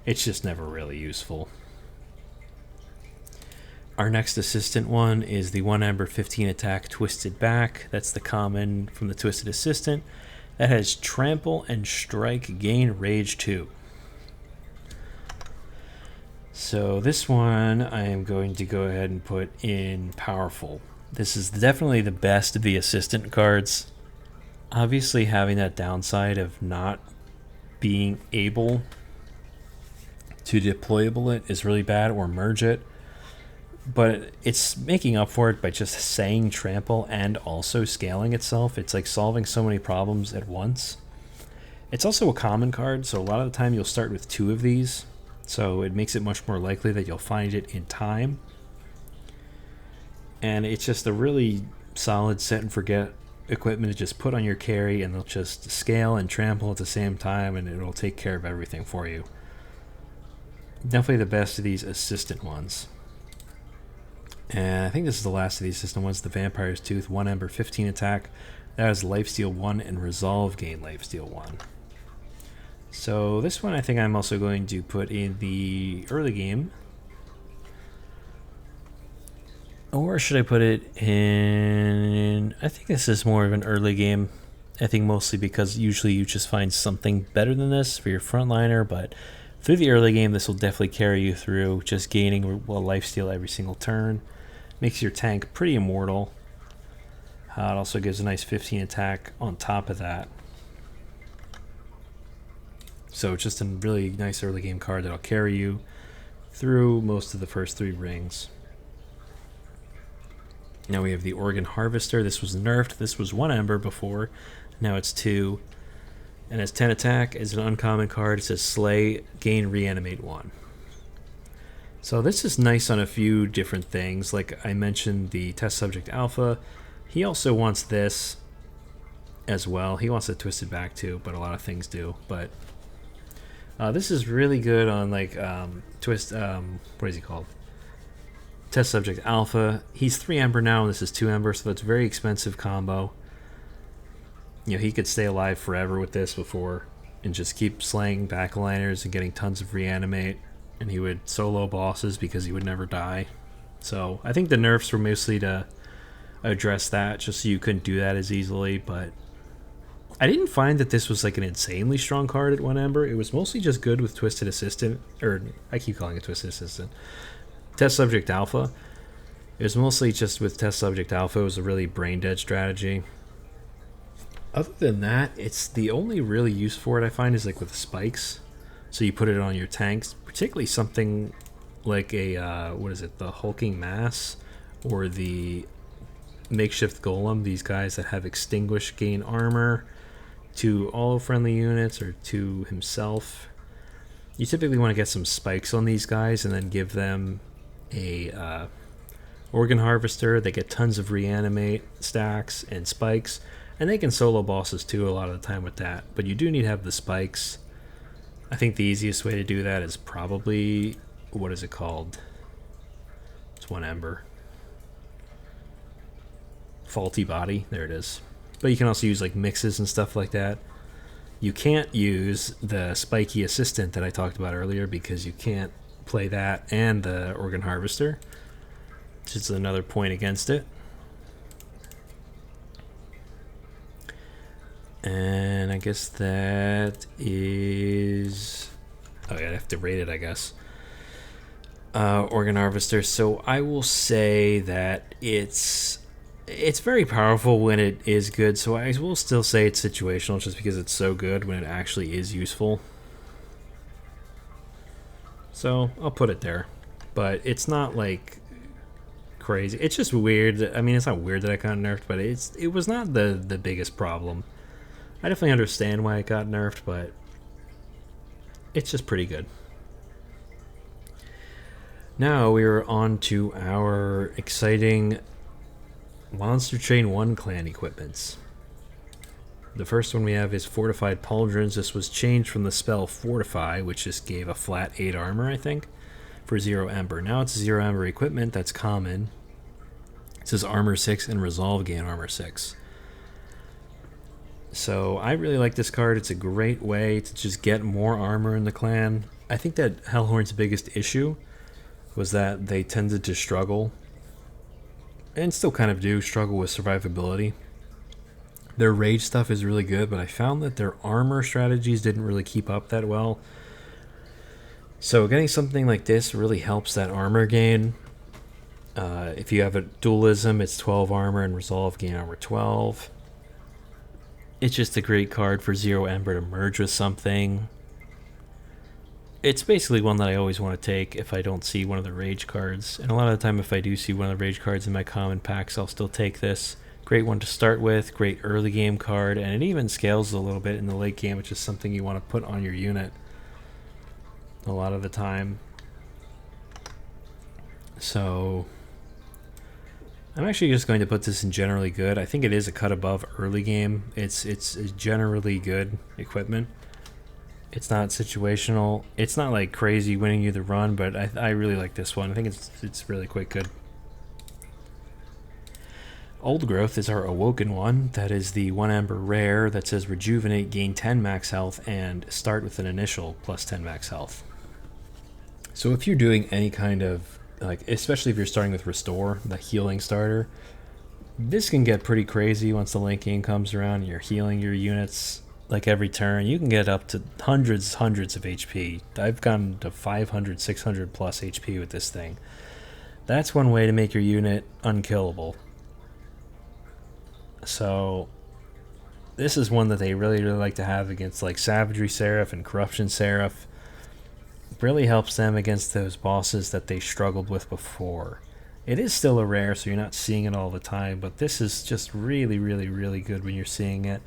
it's just never really useful. Our next assistant one is the 1 Ember 15 attack Twisted Back. That's the common from the Twisted Assistant. That has Trample and Strike, gain Rage 2. So this one I am going to go ahead and put in Powerful. This is definitely the best of the assistant cards. Obviously having that downside of not being able to deployable it is really bad, or merge it. But it's making up for it by just saying Trample and also scaling itself. It's like solving so many problems at once. It's also a common card, so a lot of the time you'll start with 2 of these. So it makes it much more likely that you'll find it in time. And it's just a really solid set and forget equipment to just put on your carry, and they'll just scale and trample at the same time, and it'll take care of everything for you. Definitely the best of these assistant ones. And I think this is the last of these assistant ones, the Vampire's Tooth, 1 Ember 15 attack. That has Lifesteal 1 and Resolve, gain Lifesteal 1. So this one I think I'm also going to put in the early game. Or should I put it in... I think this is more of an early game I think mostly because usually you just find something better than this for your frontliner, but through the early game, this will definitely carry you through, just gaining a lifesteal every single turn. Makes your tank pretty immortal. It also gives a nice 15 attack on top of that. So just a really nice early game card that'll carry you through most of the first 3 rings. Now we have the Organ Harvester. This was nerfed. This was 1 Ember before. Now it's 2. And has 10 attack. It's an uncommon card. It says Slay, gain Reanimate 1. So this is nice on a few different things. Like I mentioned, the Test Subject Alpha. He also wants this as well. He wants it twisted back too, but a lot of things do. But this is really good on like what is he called? Test Subject Alpha. He's 3 Ember now, and this is 2 Ember, so that's a very expensive combo. You know, he could stay alive forever with this before and just keep slaying backliners and getting tons of reanimate, and he would solo bosses because he would never die. So I think the nerfs were mostly to address that, just so you couldn't do that as easily, but I didn't find that this was like an insanely strong card at 1 Ember. It was mostly just good with Twisted Assistant, or I keep calling it Twisted Assistant. Test Subject Alpha. It was mostly just with Test Subject Alpha. It was a really brain dead strategy. Other than that, it's the only really use for it I find is like with spikes. So you put it on your tanks, particularly something like a, what is it, the Hulking Mass or the Makeshift Golem, these guys that have Extinguish gain armor to all friendly units or to himself. You typically want to get some spikes on these guys and then give them a Organ Harvester. They get tons of reanimate stacks and spikes, and they can solo bosses too a lot of the time with that, but you do need to have the spikes. I think the easiest way to do that is probably, what is it called? It's 1 Ember. Faulty Body, there it is. But you can also use like mixes and stuff like that. You can't use the Spiky Assistant that I talked about earlier because you can't play that and the Organ Harvester, which is another point against it. And I guess that is... oh yeah, I have to rate it, I guess. Organ Harvester. So I will say that it's very powerful when it is good, so I will still say it's situational just because it's so good when it actually is useful. So I'll put it there. But it's not like crazy. It's just weird. I mean, it's not weird that it got nerfed, but it was not the biggest problem. I definitely understand why it got nerfed, but it's just pretty good. Now we are on to our exciting Monster Train 1 clan equipments. The first one we have is Fortified Pauldrons. This was changed from the spell Fortify, which just gave a flat 8 armor, I think, for 0 Ember. Now it's 0 Ember equipment that's common. It says Armor 6 and Resolve gain Armor 6. So I really like this card. It's a great way to just get more armor in the clan. I think that Hellhorn's biggest issue was that they tended to struggle, and still kind of do struggle with survivability. Their rage stuff is really good, but I found that their armor strategies didn't really keep up that well. So getting something like this really helps that armor gain. If you have a dualism, it's 12 armor, and Resolve gain armor 12. It's just a great card for 0 Ember to merge with something. It's basically one that I always want to take if I don't see one of the rage cards. And a lot of the time if I do see one of the rage cards in my common packs, I'll still take this. Great one to start with, great early game card, and it even scales a little bit in the late game, which is something you want to put on your unit a lot of the time. So I'm actually just going to put this in generally good. I think it is a cut above early game. It's generally good equipment. It's not situational. It's not like crazy winning you the run, but I really like this one. I think it's really quite good. Old Growth is our Awoken one. That is the 1 Ember rare that says Rejuvenate, gain 10 max health, and start with an initial plus 10 max health. So if you're doing any kind of, like, especially if you're starting with Restore, the healing starter, This can get pretty crazy once the late game comes around and you're healing your units like every turn. You can get up to hundreds of HP. I've gone to 500, 600 plus HP with this thing. That's one way to make your unit unkillable. So this is one that they really like to have against like Savagery Seraph and Corruption Seraph. It really helps them against those bosses that they struggled with before. It is still a rare, so you're not seeing it all the time, but this is just really good when you're seeing it.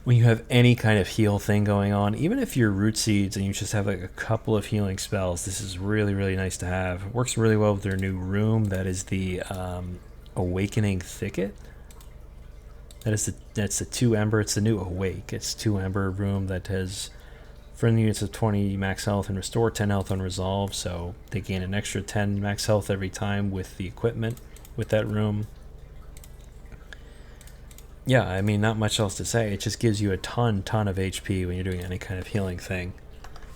When you have any kind of heal thing going on, even if you're Root Seeds and you just have like a couple of healing spells, this is really nice to have. It works really well with their new room. That is the Awakening Thicket. That's the 2 Ember. It's the new Awake. It's 2 Ember room that has friendly units of 20 max health and restore 10 health on resolve, so they gain an extra 10 max health every time with the equipment with that room. Yeah, I mean, not much else to say. It just gives you a ton of HP when you're doing any kind of healing thing,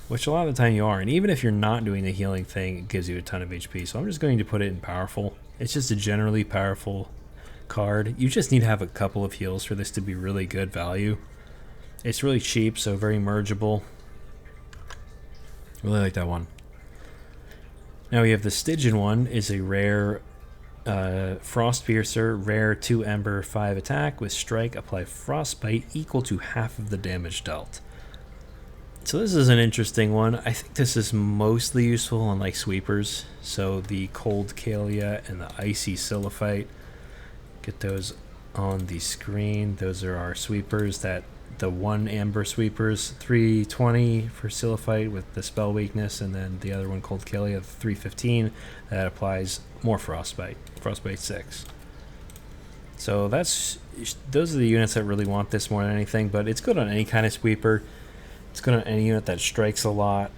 which a lot of the time you are. And even if you're not doing the healing thing, it gives you a ton of HP. So I'm just going to put it in powerful. It's just a generally powerful card. You just need to have a couple of heals for this to be really good value. It's really cheap, so very mergeable. Really like that one. Now we have the Stygian one. Is a rare Frostpiercer, rare 2 Ember 5 attack with strike, apply frostbite equal to half of the damage dealt. So this is an interesting one. I think this is mostly useful on like sweepers. So the Cold Kalia and the Icy Silliphite. Get those on the screen. Those are our sweepers. That the 1 Amber sweepers, 320 for Silliphite with the spell weakness, and then the other one, Cold Kalia, 315, that applies more frostbite 6. So those are the units that really want this more than anything, but it's good on any kind of sweeper. It's good on any unit that strikes a lot.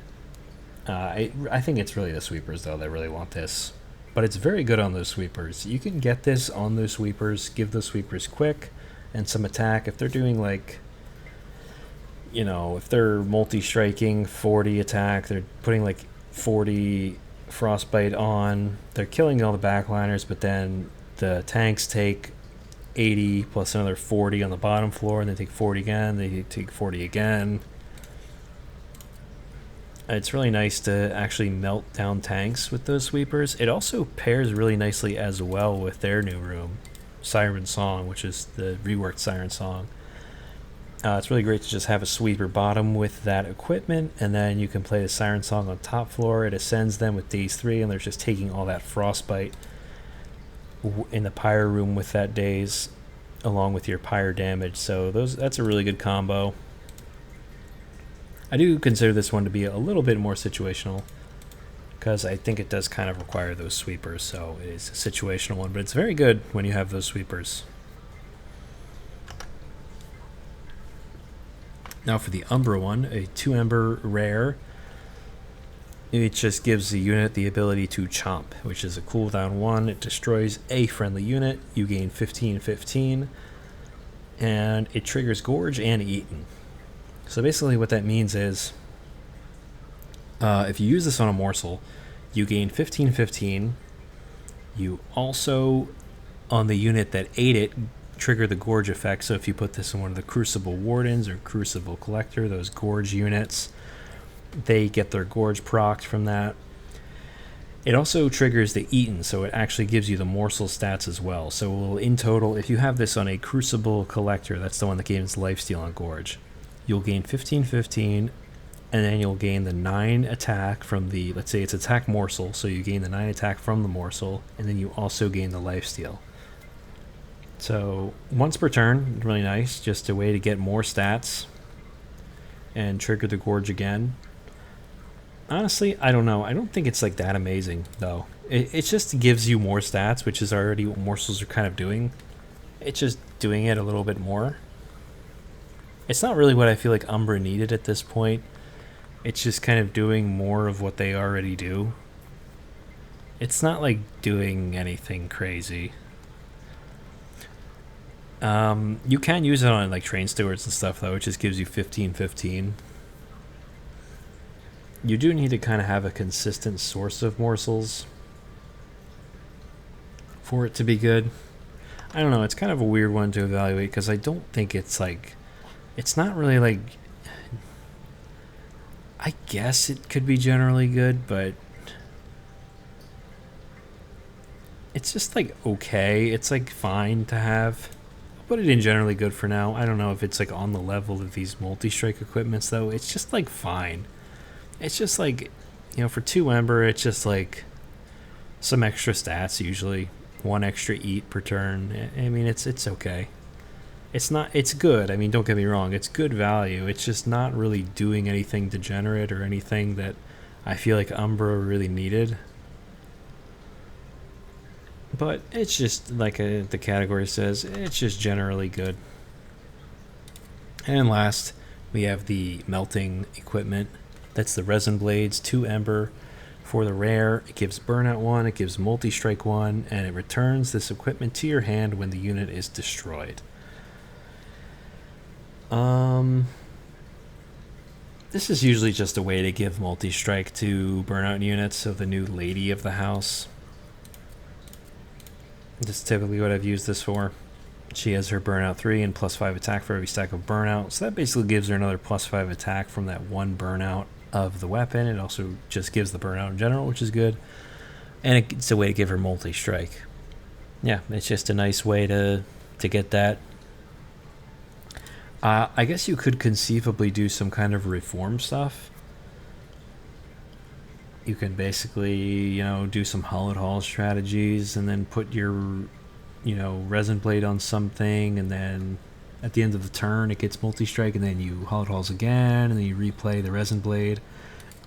I think it's really the sweepers though that really want this, but it's very good on those sweepers. You can get this on those sweepers, give those sweepers quick and some attack. If they're doing like, you know, if they're multi-striking 40 attack, they're putting like 40 frostbite on, they're killing all the backliners, but then the tanks take 80 plus another 40 on the bottom floor, and they take 40 again, they take 40 again. It's really nice to actually melt down tanks with those sweepers. It also pairs really nicely as well with their new room, Siren Song, which is the reworked Siren Song. It's really great to just have a sweeper bottom with that equipment, and then you can play the Siren Song on top floor. It ascends them with Daze 3, and they're just taking all that frostbite in the pyre room with that Daze, along with your pyre damage. So that's a really good combo. I do consider this one to be a little bit more situational, because I think it does kind of require those sweepers, so it is a situational one, but it's very good when you have those sweepers. Now for the Umbra one, a 2 Ember rare. It just gives the unit the ability to chomp, which is a cooldown 1. It destroys a friendly unit. You gain 15/15, and it triggers Gorge and Eaten. So basically what that means is, if you use this on a morsel, you gain 15/15. You also, on the unit that ate it, trigger the Gorge effect. So if you put this in one of the Crucible Wardens or Crucible Collector, those Gorge units, they get their Gorge procced from that. It also triggers the Eaten, so it actually gives you the morsel stats as well. So in total, if you have this on a Crucible Collector, that's the one that gains lifesteal on Gorge, you'll gain 15/15, and then you'll gain the 9 attack from the, let's say it's attack morsel, so you gain the 9 attack from the morsel, and then you also gain the lifesteal. So once per turn, really nice, just a way to get more stats and trigger the Gorge again. Honestly, I don't know. I don't think it's like that amazing though. It just gives you more stats, which is already what morsels are kind of doing. It's just doing it a little bit more. It's not really what I feel like Umbra needed at this point. It's just kind of doing more of what they already do. It's not like doing anything crazy. You can use it on like train stewards and stuff though, which just gives you 15/15. You do need to kind of have a consistent source of morsels for it to be good. I don't know. It's kind of a weird one to evaluate because I don't think it's like, it's not really like. I guess it could be generally good, but it's just like okay. It's like fine to have. I'll put it in generally good for now. I don't know if it's like on the level of these multi-strike equipments though. It's just like fine. It's just like, for 2 Ember, it's just like some extra stats usually. 1 extra eat per turn. I mean, it's okay. It's good. I mean, don't get me wrong. It's good value. It's just not really doing anything degenerate or anything that I feel like Umbra really needed. But it's just, like the category says, it's just generally good. And last, we have the melting equipment. That's the resin blades, 2 Ember. For the rare, it gives burnout 1, it gives multi-strike 1, and it returns this equipment to your hand when the unit is destroyed. This is usually just a way to give multi-strike to burnout units, so the new lady of the house. This is typically what I've used this for. She has her burnout 3 and +5 attack for every stack of burnout, so that basically gives her another +5 attack from that 1 burnout of the weapon. It also just gives the burnout in general, which is good. And it's a way to give her multi-strike. Yeah, it's just a nice way to get that. I guess you could conceivably do some kind of reform stuff. You can basically, do some Hollowed Hall strategies and then put your, resin blade on something, and then at the end of the turn it gets multi-strike, and then you Hollowed Halls again, and then you replay the resin blade.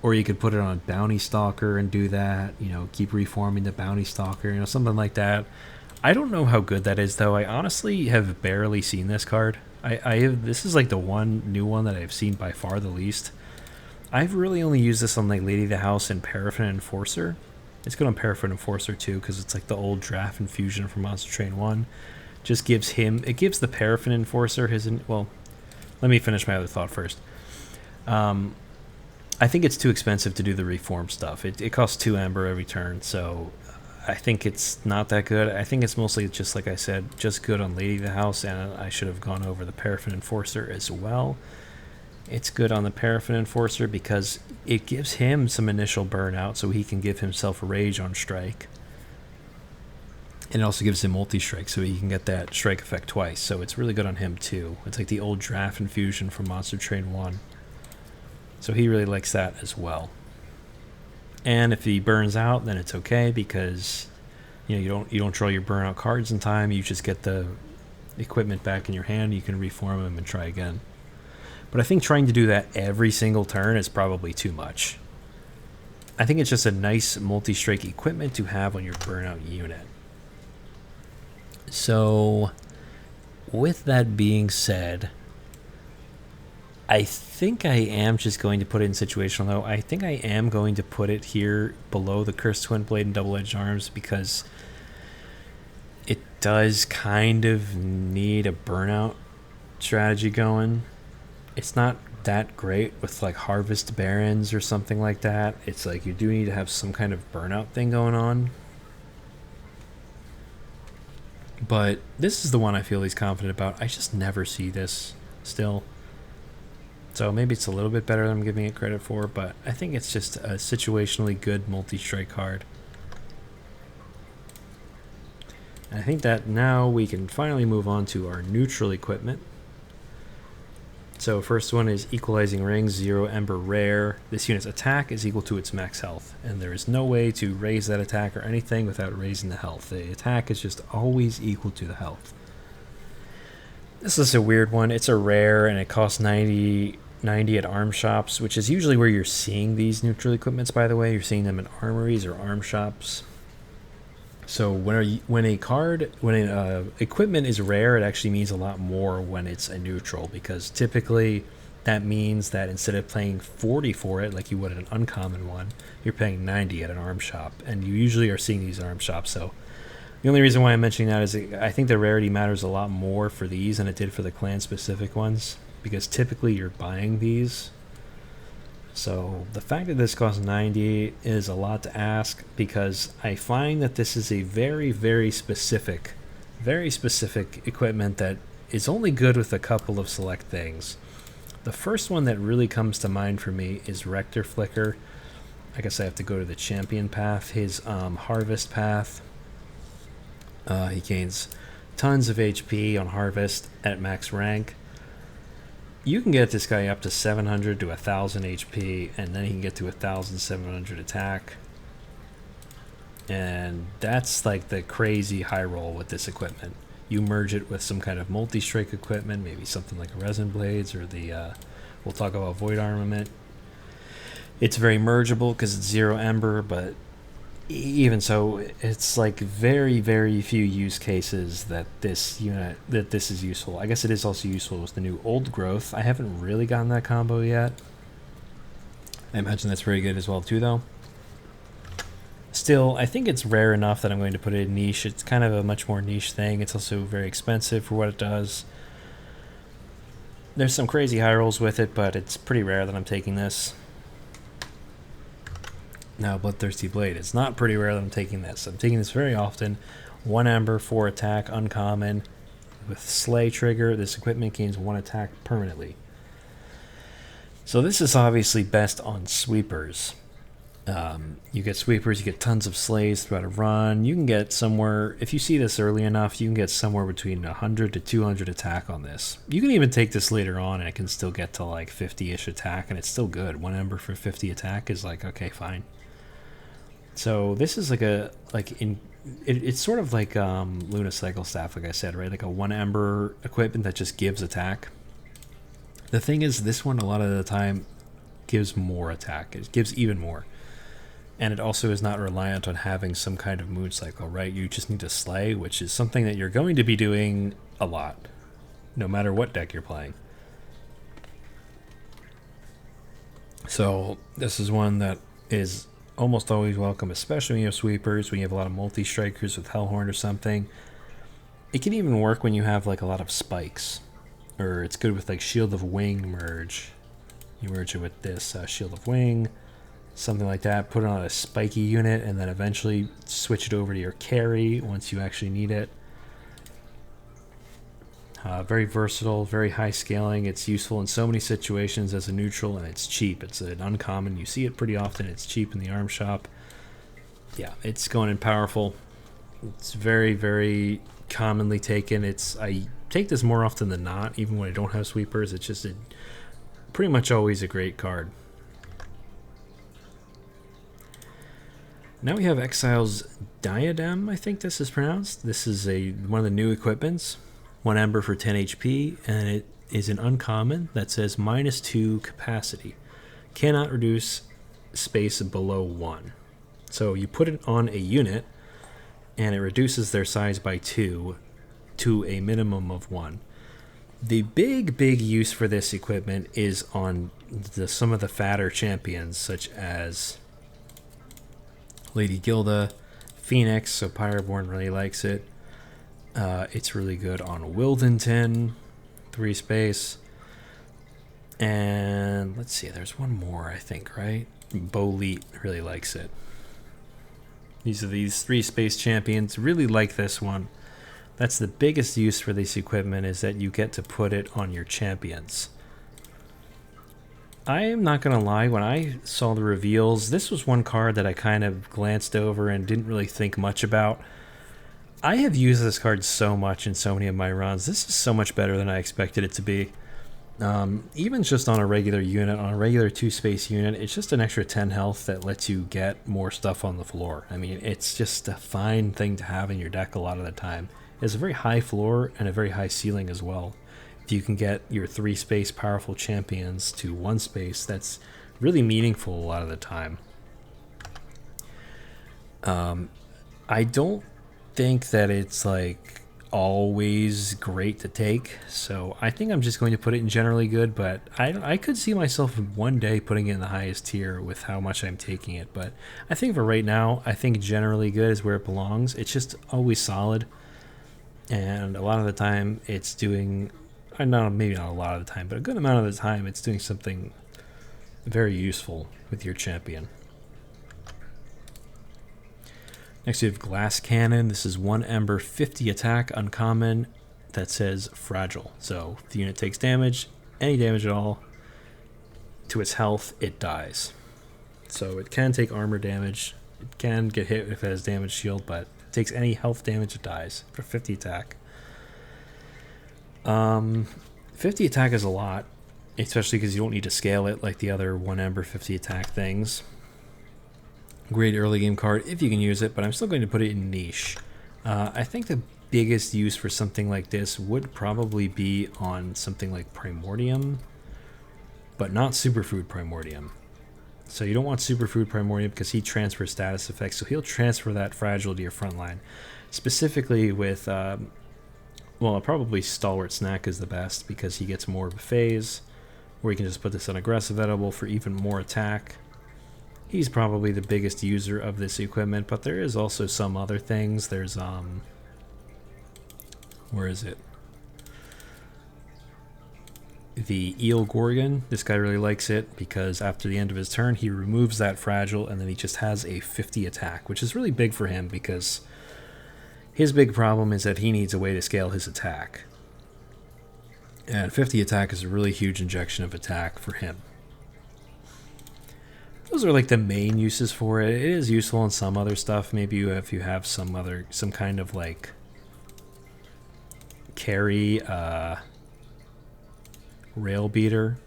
Or you could put it on Bounty Stalker and do that, keep reforming the Bounty Stalker, something like that. I don't know how good that is, though. I honestly have barely seen this card. This is like the one new one that I've seen by far the least. I've really only used this on like Lady of the House and Paraffin Enforcer. It's good on Paraffin Enforcer too, because it's like the old draft infusion from Monster Train 1. It gives the Paraffin Enforcer well, let me finish my other thought first. I think it's too expensive to do the reform stuff. It costs 2 Ember every turn, so I think it's not that good. I think it's mostly just, like I said, just good on Lady of the House, and I should have gone over the Paraffin Enforcer as well. It's good on the Paraffin Enforcer because it gives him some initial burnout so he can give himself rage on strike. And it also gives him multi-strike so he can get that strike effect twice. So it's really good on him too. It's like the old draft infusion from Monster Train 1. So he really likes that as well. And if he burns out, then it's okay because you don't draw your burnout cards in time. You just get the equipment back in your hand. You can reform him and try again. But I think trying to do that every single turn is probably too much. I think it's just a nice multi-strike equipment to have on your burnout unit. So, with that being said, I think I am just going to put it in situational, though. I think I am going to put it here below the Cursed Twin Blade and Double-Edged Arms because it does kind of need a burnout strategy going. It's not that great with like Harvest Barons or something like that. It's like you do need to have some kind of burnout thing going on. But this is the one I feel he's confident about. I just never see this still. So maybe it's a little bit better than I'm giving it credit for, but I think it's just a situationally good multi-strike card. And I think that now we can finally move on to our neutral equipment. So first one is Equalizing Rings, 0 Ember Rare. This unit's attack is equal to its max health, and there is no way to raise that attack or anything without raising the health. The attack is just always equal to the health. This is a weird one. It's a rare, and it costs 90 at arm shops, which is usually where you're seeing these neutral equipments, by the way. You're seeing them in armories or arm shops. So when an equipment is rare, it actually means a lot more when it's a neutral, because typically that means that instead of paying 40 for it like you would at an uncommon one, you're paying 90 at an arm shop, and you usually are seeing these arm shops. So the only reason why I'm mentioning that is I think the rarity matters a lot more for these than it did for the clan specific ones, because typically you're buying these. So the fact that this costs 90 is a lot to ask, because I find that this is a very, very specific very specific equipment that is only good with a couple of select things. The first one that really comes to mind for me is Rector Flicker. I guess I have to go to the champion path. His harvest path. He gains tons of HP on harvest at max rank. You can get this guy up to 700 to 1000 HP, and then he can get to 1700 attack. And that's like the crazy high roll with this equipment. You merge it with some kind of multi-strike equipment, maybe something like Resin Blades or the, we'll talk about Void Armament. It's very mergeable because it's 0 Ember, but even so, it's like very, very few use cases that this is useful. I guess it is also useful with the new Old Growth. I haven't really gotten that combo yet. I imagine that's very good as well too, though. Still, I think it's rare enough that I'm going to put it in niche. It's kind of a much more niche thing. It's also very expensive for what it does. There's some crazy high rolls with it, but it's pretty rare that I'm taking this. Now, Bloodthirsty Blade. It's not pretty rare that I'm taking this. I'm taking this very often. 1 Ember, 4 attack, uncommon. With Slay trigger, this equipment gains 1 attack permanently. So this is obviously best on sweepers. You get sweepers, you get tons of slays throughout a run. You can get somewhere, if you see this early enough, you can get somewhere between 100 to 200 attack on this. You can even take this later on and it can still get to like 50-ish attack, and it's still good. 1 Ember for 50 attack is like, okay, fine. So this is like it's sort of like Luna Cycle Staff, like I said, right? Like a 1 Ember equipment that just gives attack. The thing is, this one a lot of the time gives more attack. It gives even more. And it also is not reliant on having some kind of mood cycle, right? You just need to slay, which is something that you're going to be doing a lot, no matter what deck you're playing. So this is one that is almost always welcome, especially when you have sweepers, when you have a lot of multi-strikers with Hellhorn or something. It can even work when you have like a lot of spikes, or it's good with like Shield of Wing merge. You merge it with this Shield of Wing, something like that, put it on a spiky unit, and then eventually switch it over to your carry once you actually need it. Very versatile, very high scaling. It's useful in so many situations as a neutral, and it's cheap. It's an uncommon. You see it pretty often. It's cheap in the arm shop. Yeah, it's going in powerful. It's very, very commonly taken. I take this more often than not, even when I don't have sweepers. It's just pretty much always a great card. Now we have Exile's Diadem, I think this is pronounced. This is one of the new equipments. 1 Ember for 10 HP, and it is an uncommon that says -2 capacity. Cannot reduce space below 1. So you put it on a unit, and it reduces their size by 2 to a minimum of 1. The big use for this equipment is on some of the fatter champions, such as Lady Gilda, Phoenix, so Pyroborn really likes it. It's really good on Wildenton, 3 space. And let's see, there's one more, I think, right? Boleet really likes it. These 3 space champions really like this one. That's the biggest use for this equipment, is that you get to put it on your champions. I am not going to lie, when I saw the reveals, this was one card that I kind of glanced over and didn't really think much about. I have used this card so much in so many of my runs. This is so much better than I expected it to be. Even just on a regular unit, on a regular 2-space unit, it's just an extra 10 health that lets you get more stuff on the floor. I mean, it's just a fine thing to have in your deck a lot of the time. It's a very high floor and a very high ceiling as well. If you can get your 3-space powerful champions to 1 space, that's really meaningful a lot of the time. I don't think that it's like always great to take, so I think I'm just going to put it in generally good, but I could see myself one day putting it in the highest tier with how much I'm taking it. But I think for right now, I think generally good is where it belongs. It's just always solid, and a lot of the time it's doing, maybe not a lot of the time, but a good amount of the time it's doing something very useful with your champion. Next we have Glass Cannon. This is 1 Ember, 50 attack, uncommon, that says Fragile. So if the unit takes damage, any damage at all, to its health, it dies. So it can take armor damage. It can get hit if it has damage shield, but it takes any health damage, it dies for 50 attack. 50 attack is a lot, especially because you don't need to scale it like the other 1 Ember 50 attack things. Great early game card if you can use it, but I'm still going to put it in niche. I think the biggest use for something like this would probably be on something like Primordium, but not Superfood Primordium. So you don't want Superfood Primordium because he transfers status effects, so he'll transfer that Fragile to your front line. Specifically with, well, probably Stalwart Snack is the best because he gets more of a phase, where you can just put this on Aggressive Edible for even more attack. He's probably the biggest user of this equipment, but there is also some other things. There's, where is it? The Eel Gorgon. This guy really likes it because after the end of his turn, he removes that Fragile and then he just has a 50 attack, which is really big for him because his big problem is that he needs a way to scale his attack. And 50 attack is a really huge injection of attack for him. Those are like the main uses for it. It is useful in some other stuff. Maybe if you have some kind of like carry rail beater.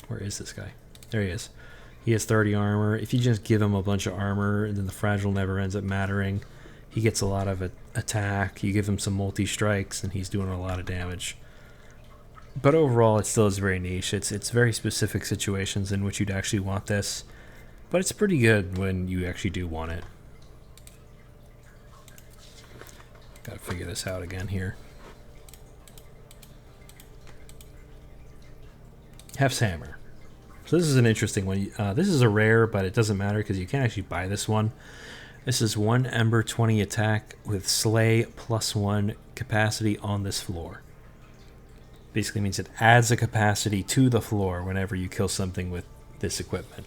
Where is this guy? There he is. He has 30 armor. If you just give him a bunch of armor, then the Fragile never ends up mattering. He gets a lot of attack. You give him some multi-strikes, and he's doing a lot of damage. But overall, it still is very niche. It's very specific situations in which you'd actually want this. But it's pretty good when you actually do want it. Gotta figure this out again here. Hef's Hammer. So this is an interesting one. This is a rare, but it doesn't matter because you can't actually buy this one. This is 1 Ember 20 attack with Slay +1 capacity on this floor. Basically means it adds a capacity to the floor whenever you kill something with this equipment.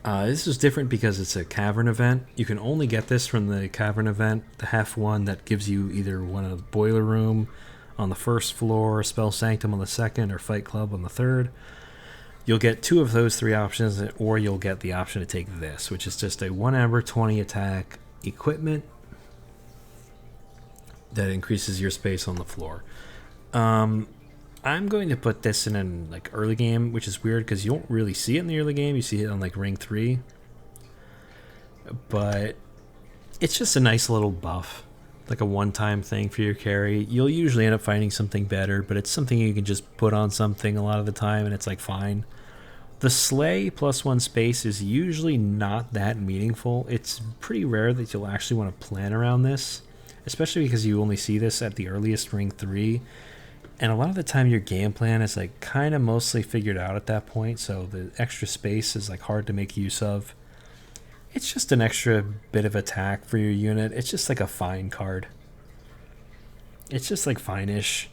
This is different because it's a Cavern event. You can only get this from the Cavern event, the Hef one that gives you either one of the Boiler Room on the first floor, Spell Sanctum on the second, or Fight Club on the third. You'll get 2 of those 3 options, or you'll get the option to take this, which is just a 1 Ember 20 attack equipment that increases your space on the floor. I'm going to put this in an like early game, which is weird because you don't really see it in the early game. You see it on like ring 3, but it's just a nice little buff, like a one-time thing for your carry. You'll usually end up finding something better, but it's something you can just put on something a lot of the time, and it's like fine. The Slay +1 space is usually not that meaningful. It's pretty rare that you'll actually want to plan around this, especially because you only see this at the earliest ring 3. And a lot of the time your game plan is like kind of mostly figured out at that point, so the extra space is like hard to make use of. It's just an extra bit of attack for your unit. It's just like a fine card. It's just like fine-ish.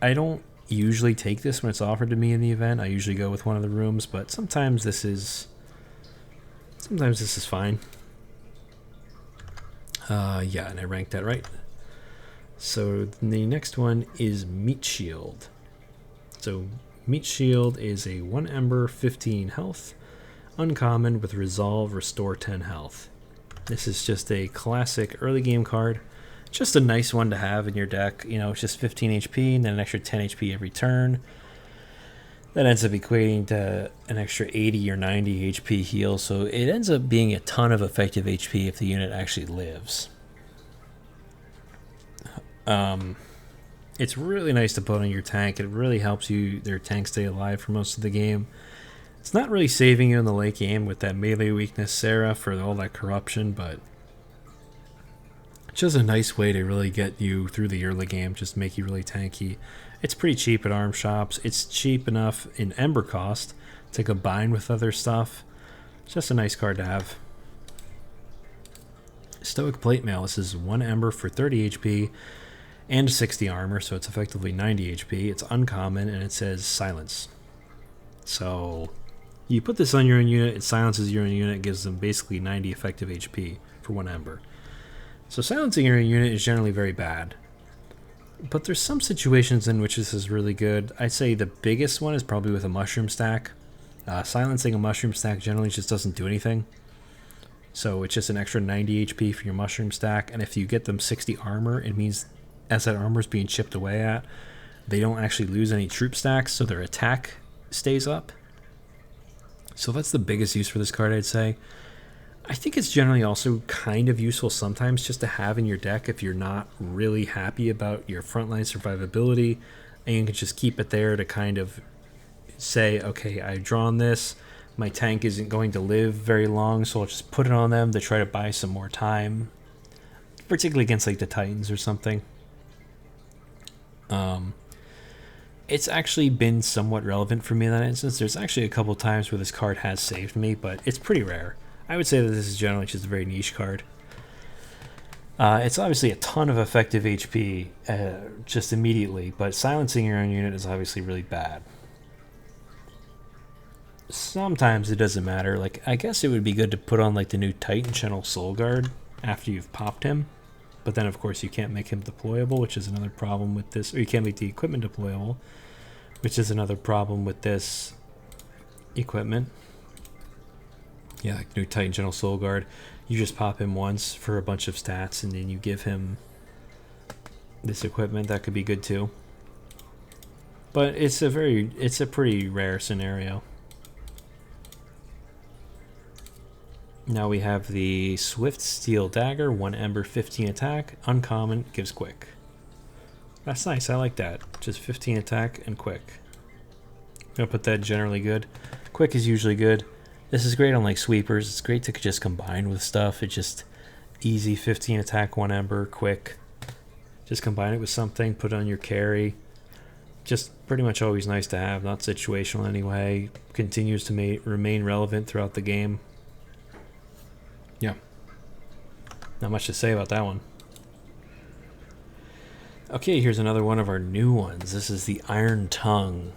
I don't usually take this when it's offered to me in the event. I usually go with one of the rooms, but sometimes this is fine. Yeah, and I ranked that right. So the next one is Meat Shield. So Meat Shield is a 1 Ember 15 health, uncommon with Resolve, restore 10 health. This is just a classic early game card. Just a nice one to have in your deck. You know, it's just 15 HP and then an extra 10 HP every turn. That ends up equating to an extra 80 or 90 HP heal, so it ends up being a ton of effective HP if the unit actually lives. It's really nice to put on your tank. It really helps their tank stay alive for most of the game. It's not really saving you in the late game with that melee weakness Sarah for all that corruption, but it's just a nice way to really get you through the early game, just make you really tanky. It's pretty cheap at arm shops. It's cheap enough in Ember cost to combine with other stuff. It's just a nice card to have. Stoic Plate Mail. This is 1 Ember for 30 HP and 60 armor, so it's effectively 90 HP. It's uncommon, and it says Silence. So You put this on your own unit, it silences your own unit, gives them basically 90 effective HP for 1 Ember. So silencing your own unit is generally very bad. But there's some situations in which this is really good. I'd say the biggest one is probably with a mushroom stack. Silencing a mushroom stack generally just doesn't do anything. So it's just an extra 90 HP for your mushroom stack. And if you get them 60 armor, it means as that armor is being chipped away at, they don't actually lose any troop stacks, so their attack stays up. So that's the biggest use for this card, I'd say. I think it's generally also kind of useful sometimes just to have in your deck if you're not really happy about your frontline survivability, and you can just keep it there to kind of say, okay, I've drawn this, my tank isn't going to live very long, so I'll just put it on them to try to buy some more time, particularly against like the Titans or something. It's actually been somewhat relevant for me in that instance. There's actually a couple times where this card has saved me, but it's pretty rare. I would say that this is generally just a very niche card. It's obviously a ton of effective HP just immediately, but silencing your own unit is obviously really bad. Sometimes it doesn't matter. Like, I guess it would be good to put on like the new Titan Channel Soul Guard after you've popped him, but then of course you can't make him deployable, which is another problem with this, or you can't make the equipment deployable, which is another problem with this equipment. Yeah, like new Titan Channel Soul Guard. You just pop him once for a bunch of stats, and then you give him this equipment. That could be good too. But it's a pretty rare scenario. Now we have the Swift Steel Dagger, 1 Ember, 15 attack, uncommon, gives quick. That's nice, I like that. Just 15 attack and quick. I'm gonna put that generally good. Quick is usually good. This is great on like sweepers. It's great to just combine with stuff. It's just easy, 15 attack, 1 Ember, quick. Just combine it with something, put it on your carry. Just pretty much always nice to have, not situational anyway. Continues to remain relevant throughout the game. Yeah. Not much to say about that one. Okay, here's another one of our new ones. This is the Iron Tongue.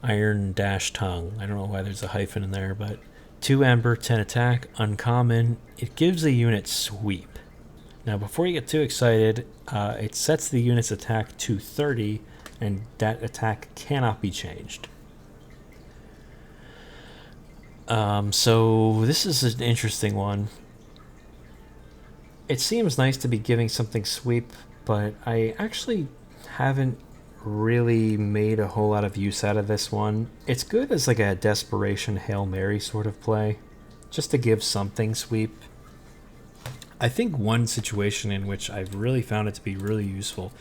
Iron Dash Tongue. I don't know why there's a hyphen in there, but 2 Ember, 10 attack, uncommon. It gives a unit sweep. Now, before you get too excited, it sets the unit's attack to 30, and that attack cannot be changed. So this is an interesting one. It seems nice to be giving something sweep, but I actually haven't really made a whole lot of use out of this one. It's good as like a desperation Hail Mary sort of play, just to give something sweep. I think one situation in which I've really found it to be really useful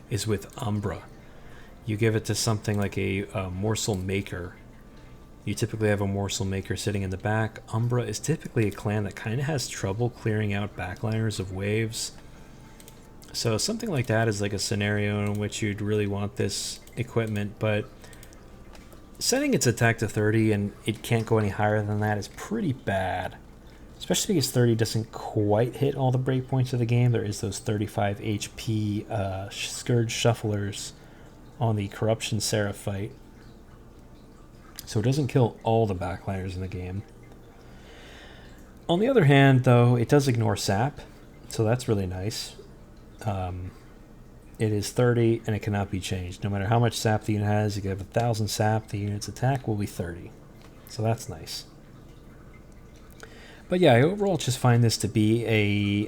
is with Umbra. You give it to something like a Morsel Maker. You typically have a Morsel Maker sitting in the back. Umbra is typically a clan that kind of has trouble clearing out backliners of waves. So something like that is like a scenario in which you'd really want this equipment, but setting its attack to 30 and it can't go any higher than that is pretty bad. Especially because 30 doesn't quite hit all the breakpoints of the game. There is those 35 HP Scourge Shufflers on the Corruption Seraph fight. So it doesn't kill all the backliners in the game. On the other hand, though, it does ignore sap, so that's really nice. It is 30 and it cannot be changed. No matter how much sap the unit has, you have 1,000 sap, the unit's attack will be 30. So that's nice. But yeah, I overall just find this to be a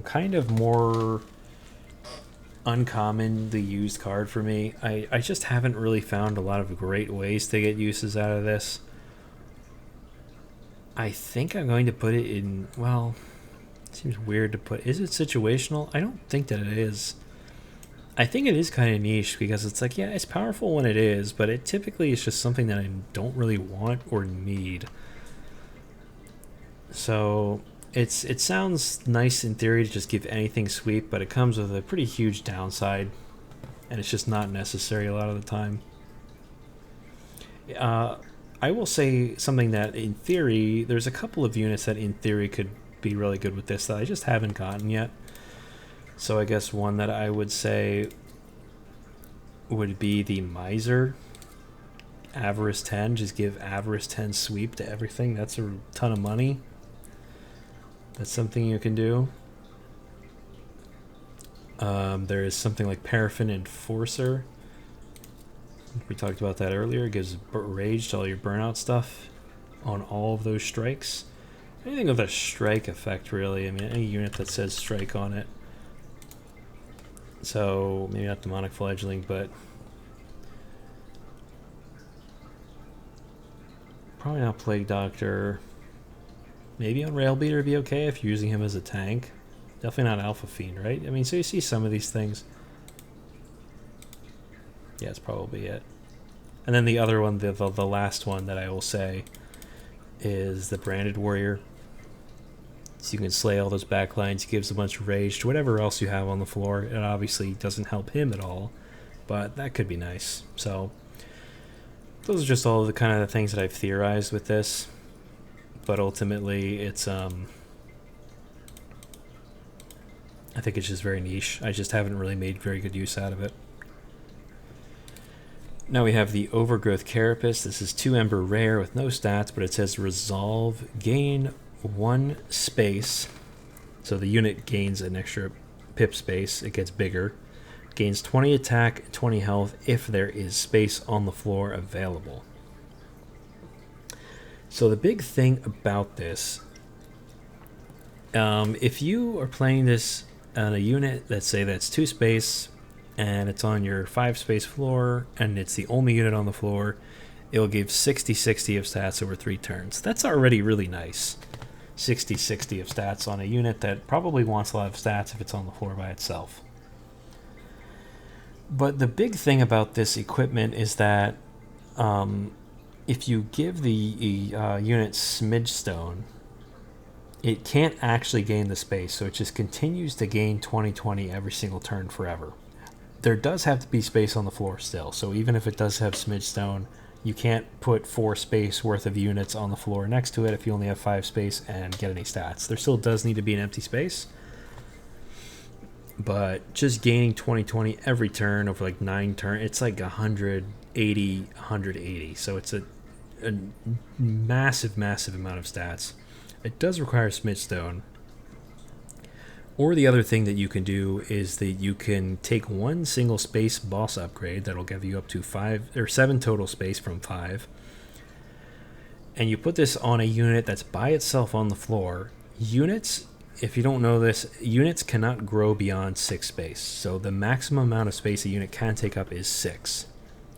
kind of more uncommonly used card for me. I just haven't really found a lot of great ways to get uses out of this. I think I'm going to put it in, well, it seems weird to put, is it situational? I don't think that it is. I think it is kind of niche because it's like, yeah, it's powerful when it is, but it typically is just something that I don't really want or need. So it sounds nice in theory to just give anything sweep, but it comes with a pretty huge downside, and it's just not necessary a lot of the time. I will say something that in theory, there's a couple of units that in theory could be really good with this that I just haven't gotten yet. So I guess one that I would say would be the Miser. Avarice 10, just give Avarice 10 sweep to everything. That's a ton of money. That's something you can do. There is something like Paraffin Enforcer. We talked about that earlier. It gives rage to all your burnout stuff on all of those strikes. Anything with a strike effect, really. I mean, any unit that says strike on it. So, maybe not Demonic Fledgling, but probably not Plague Doctor. Maybe on Railbeater would be okay if you're using him as a tank. Definitely not Alpha Fiend, right? I mean, so you see some of these things. Yeah, it's probably it. And then the other one, the last one that I will say, is the Branded Warrior. So you can slay all those backlines. He gives a bunch of rage to whatever else you have on the floor. It obviously doesn't help him at all, but that could be nice. So those are just all the kind of the things that I've theorized with this. But ultimately, it's I think it's just very niche. I just haven't really made very good use out of it. Now we have the Overgrowth Carapace. This is 2 Ember rare with no stats, but it says resolve, gain 1 space. So the unit gains an extra pip space. It gets bigger. Gains 20 attack, 20 health if there is space on the floor available. So the big thing about this, if you are playing this on a unit, let's say that's 2 space, and it's on your 5 space floor, and it's the only unit on the floor, it will give 60-60 of stats over 3 turns. That's already really nice. 60-60 of stats on a unit that probably wants a lot of stats if it's on the floor by itself. But the big thing about this equipment is that if you give the unit Smidge Stone, it can't actually gain the space, so it just continues to gain 20-20 every single turn forever. There does have to be space on the floor still, so even if it does have Smidge Stone, you can't put 4 space worth of units on the floor next to it if you only have 5 space and get any stats. There still does need to be an empty space, but just gaining 20-20 every turn over like 9 turns, it's like 180, so it's a massive amount of stats. It does require Smidge Stone. Or the other thing that you can do is that you can take 1 single space boss upgrade that'll give you up to 5 or 7 total space from 5, and you put this on a unit that's by itself on the floor. Units, if you don't know this, units cannot grow beyond 6 space, so the maximum amount of space a unit can take up is 6.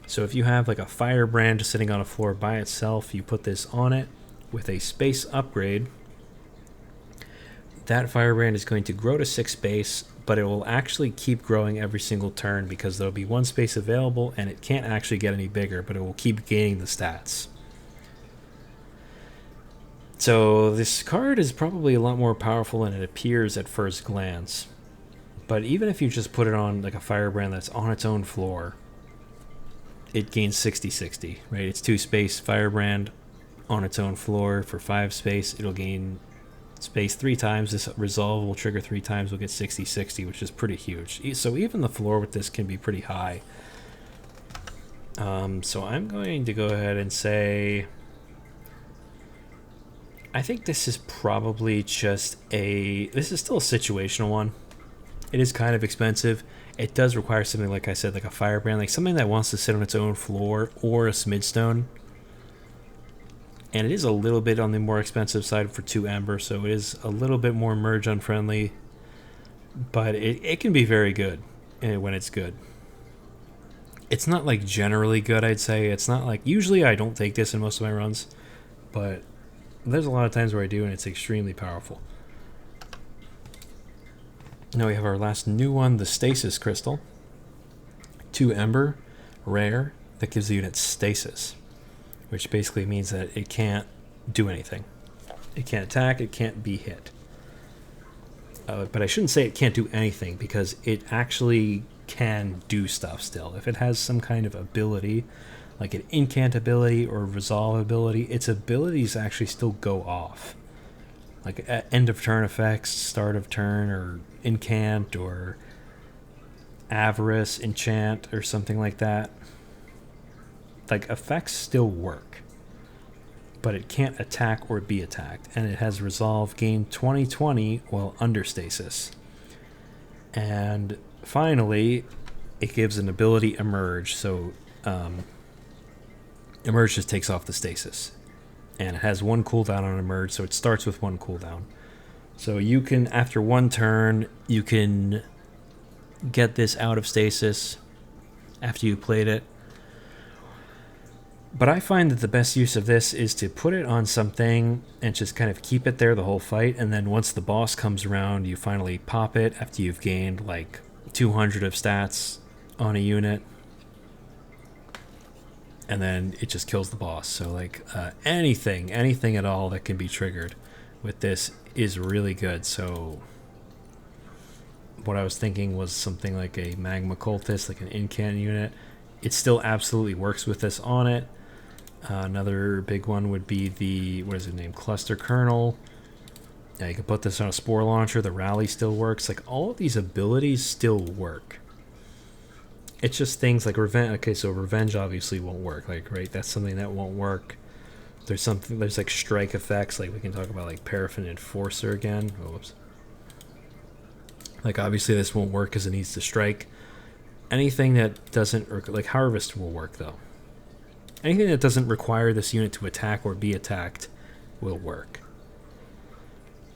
So if you have like a Firebrand just sitting on a floor by itself, you put this on it with a space upgrade, that Firebrand is going to grow to 6 space, but it will actually keep growing every single turn because there'll be 1 space available and it can't actually get any bigger, but it will keep gaining the stats. So this card is probably a lot more powerful than it appears at first glance. But even if you just put it on like a Firebrand that's on its own floor, it gains 60-60, right? It's 2 space Firebrand on its own floor for 5 space. It'll gain space 3 times. This resolve will trigger 3 times. We'll get 60-60, which is pretty huge. So even the floor with this can be pretty high. So I'm going to go ahead and say I think this is probably just this is still a situational one. It is kind of expensive. It does require something, like I said, like a Firebrand, like something that wants to sit on its own floor, or a Smidge Stone. And it is a little bit on the more expensive side for 2 Ember, so it is a little bit more merge unfriendly. But it can be very good when it's good. It's not like generally good, I'd say. It's not like, usually I don't take this in most of my runs, but there's a lot of times where I do, and it's extremely powerful. Now we have our last new one, the Stasis Crystal. 2 Ember, rare, that gives the unit stasis, which basically means that it can't do anything. It can't attack, it can't be hit. But I shouldn't say it can't do anything, because it actually can do stuff still. If it has some kind of ability, like an incant ability or resolve ability, its abilities actually still go off. Like end of turn effects, start of turn, or incant, or avarice, enchant, or something like that. like effects still work, but it can't attack or be attacked, and it has resolve gain 20/20 while under stasis. And finally, it gives an ability emerge. So emerge just takes off the stasis, and it has one cooldown on emerge, so it starts with one cooldown. So you can, after one turn, you can get this out of stasis after you played it. But I find that the best use of this is to put it on something and just kind of keep it there the whole fight, and then once the boss comes around, you finally pop it after you've gained like 200 of stats on a unit, and then it just kills the boss. So like anything at all that can be triggered with this is really good. So what I was thinking was something like a Magma Cultist, like an Incan unit. It still absolutely works with this on it. Another big one would be the, what is it named, Cluster Kernel. Yeah, you can put this on a Spore Launcher. The Rally still works. Like, all of these abilities still work. It's just things like Revenge. Okay, so Revenge obviously won't work. Like, right, that's something that won't work. There's like strike effects. Like, we can talk about like Paraffin Enforcer again. Oh, whoops. Like, obviously this won't work because it needs to strike. Anything that doesn't, like Harvest will work though. Anything that doesn't require this unit to attack or be attacked will work.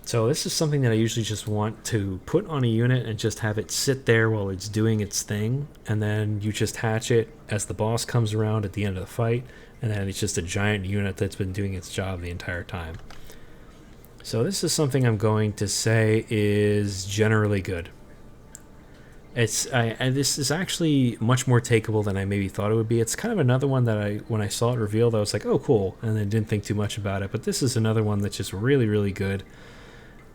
So this is something that I usually just want to put on a unit and just have it sit there while it's doing its thing, and then you just hatch it as the boss comes around at the end of the fight, and then it's just a giant unit that's been doing its job the entire time. So this is something I'm going to say is generally good. And this is actually much more takeable than I maybe thought it would be. It's kind of another one that when I saw it revealed, I was like, oh, cool, and then didn't think too much about it. But this is another one that's just really, really good.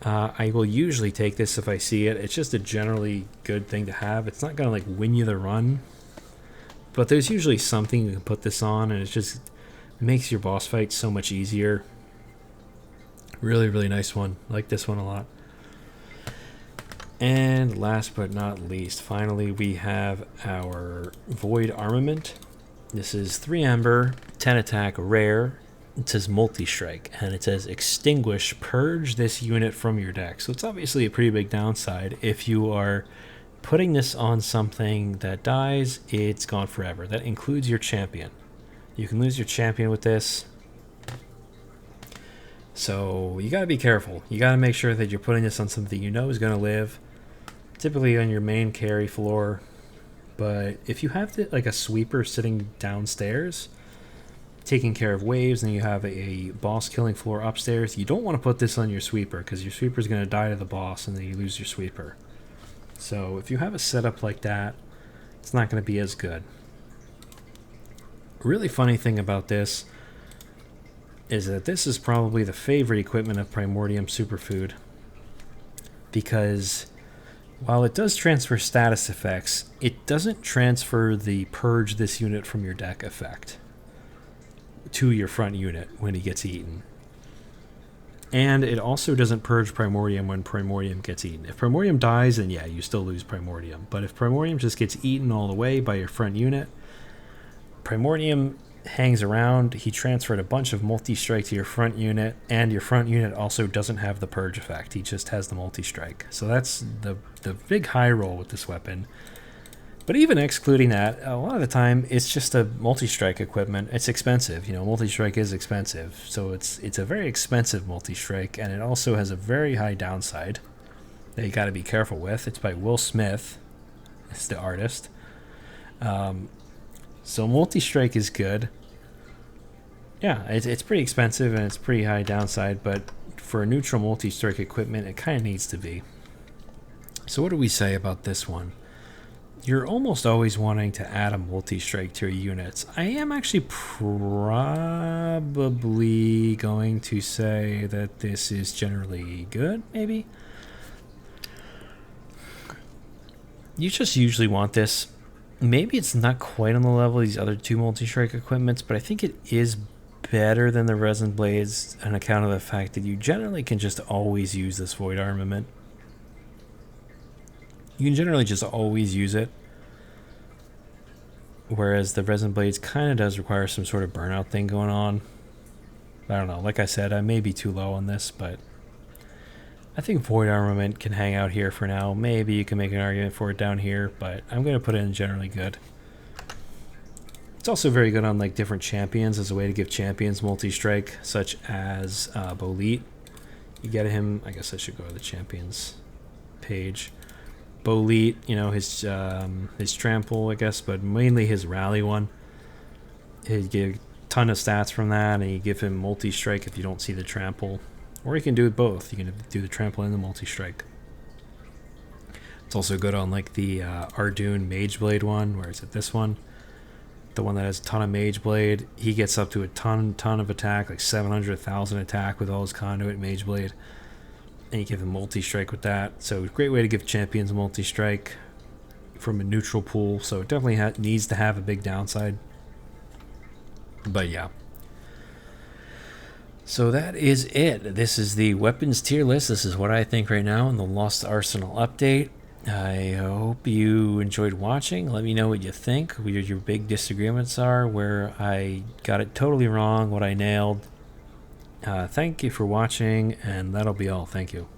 I will usually take this if I see it. It's just a generally good thing to have. It's not going to like win you the run, but there's usually something you can put this on, and it just makes your boss fight so much easier. Really, really nice one. I like this one a lot. And last but not least, finally, we have our Void Armament. This is 3 Ember, 10 attack, rare. It says multi-strike, and it says extinguish, purge this unit from your deck. So it's obviously a pretty big downside. If you are putting this on something that dies, it's gone forever. That includes your champion. You can lose your champion with this. So you gotta be careful. You gotta make sure that you're putting this on something you know is gonna live. Typically on your main carry floor, but if you have like a sweeper sitting downstairs taking care of waves, and you have a boss killing floor upstairs, you don't want to put this on your sweeper because your sweeper is going to die to the boss and then you lose your sweeper. So if you have a setup like that, it's not going to be as good. A really funny thing about this is that this is probably the favorite equipment of Primordium Superfood, because while it does transfer status effects, it doesn't transfer the purge this unit from your deck effect to your front unit when he gets eaten. And it also doesn't purge Primordium when Primordium gets eaten. If Primordium dies, then yeah, you still lose Primordium. But if Primordium just gets eaten all the way by your front unit, Primordium hangs around. He transferred a bunch of multi-strike to your front unit, and your front unit also doesn't have the purge effect. He just has the multi-strike. So that's the big high roll with this weapon. But even excluding that, a lot of the time it's just a multi-strike equipment. It's expensive, you know. Multi-strike is expensive, so it's a very expensive multi-strike, and it also has a very high downside that you got to be careful with. It's by Will Smith. It's the artist. So multi-strike is good. Yeah, it's pretty expensive and it's pretty high downside, but for a neutral multi-strike equipment, it kind of needs to be. So what do we say about this one? You're almost always wanting to add a multi-strike to your units. I am actually probably going to say that this is generally good, maybe? You just usually want this. Maybe it's not quite on the level of these other two multi-strike equipments, but I think it is better than the Resin Blades on account of the fact that you generally can just always use this Void Armament. You can generally just always use it. whereas the Resin Blades kind of does require some sort of burnout thing going on. I don't know. Like I said, I may be too low on this, but I think Void Armament can hang out here for now. Maybe you can make an argument for it down here, but I'm going to put it in generally good. It's also very good on like different champions as a way to give champions multi-strike, such as Boleet. You get him, I guess I should go to the champions page. Boleet, you know, his trample, I guess, but mainly his rally one. He'd give a ton of stats from that, and you give him multi-strike if you don't see the trample. Or you can do it both. You can do the trample and the multi-strike. It's also good on like the Ardoon Mageblade one. Where is it? This one. The one that has a ton of Mageblade. He gets up to a ton of attack, like 700,000 attack with all his Conduit Mageblade. And you give him multi-strike with that. So great way to give champions multi-strike from a neutral pool. So it definitely needs to have a big downside. But yeah. So that is it. This is the weapons tier list. This is what I think right now in the Lost Arsenal update. I hope you enjoyed watching. Let me know what you think, what your big disagreements are, where I got it totally wrong, what I nailed. Thank you for watching, and that'll be all. Thank you.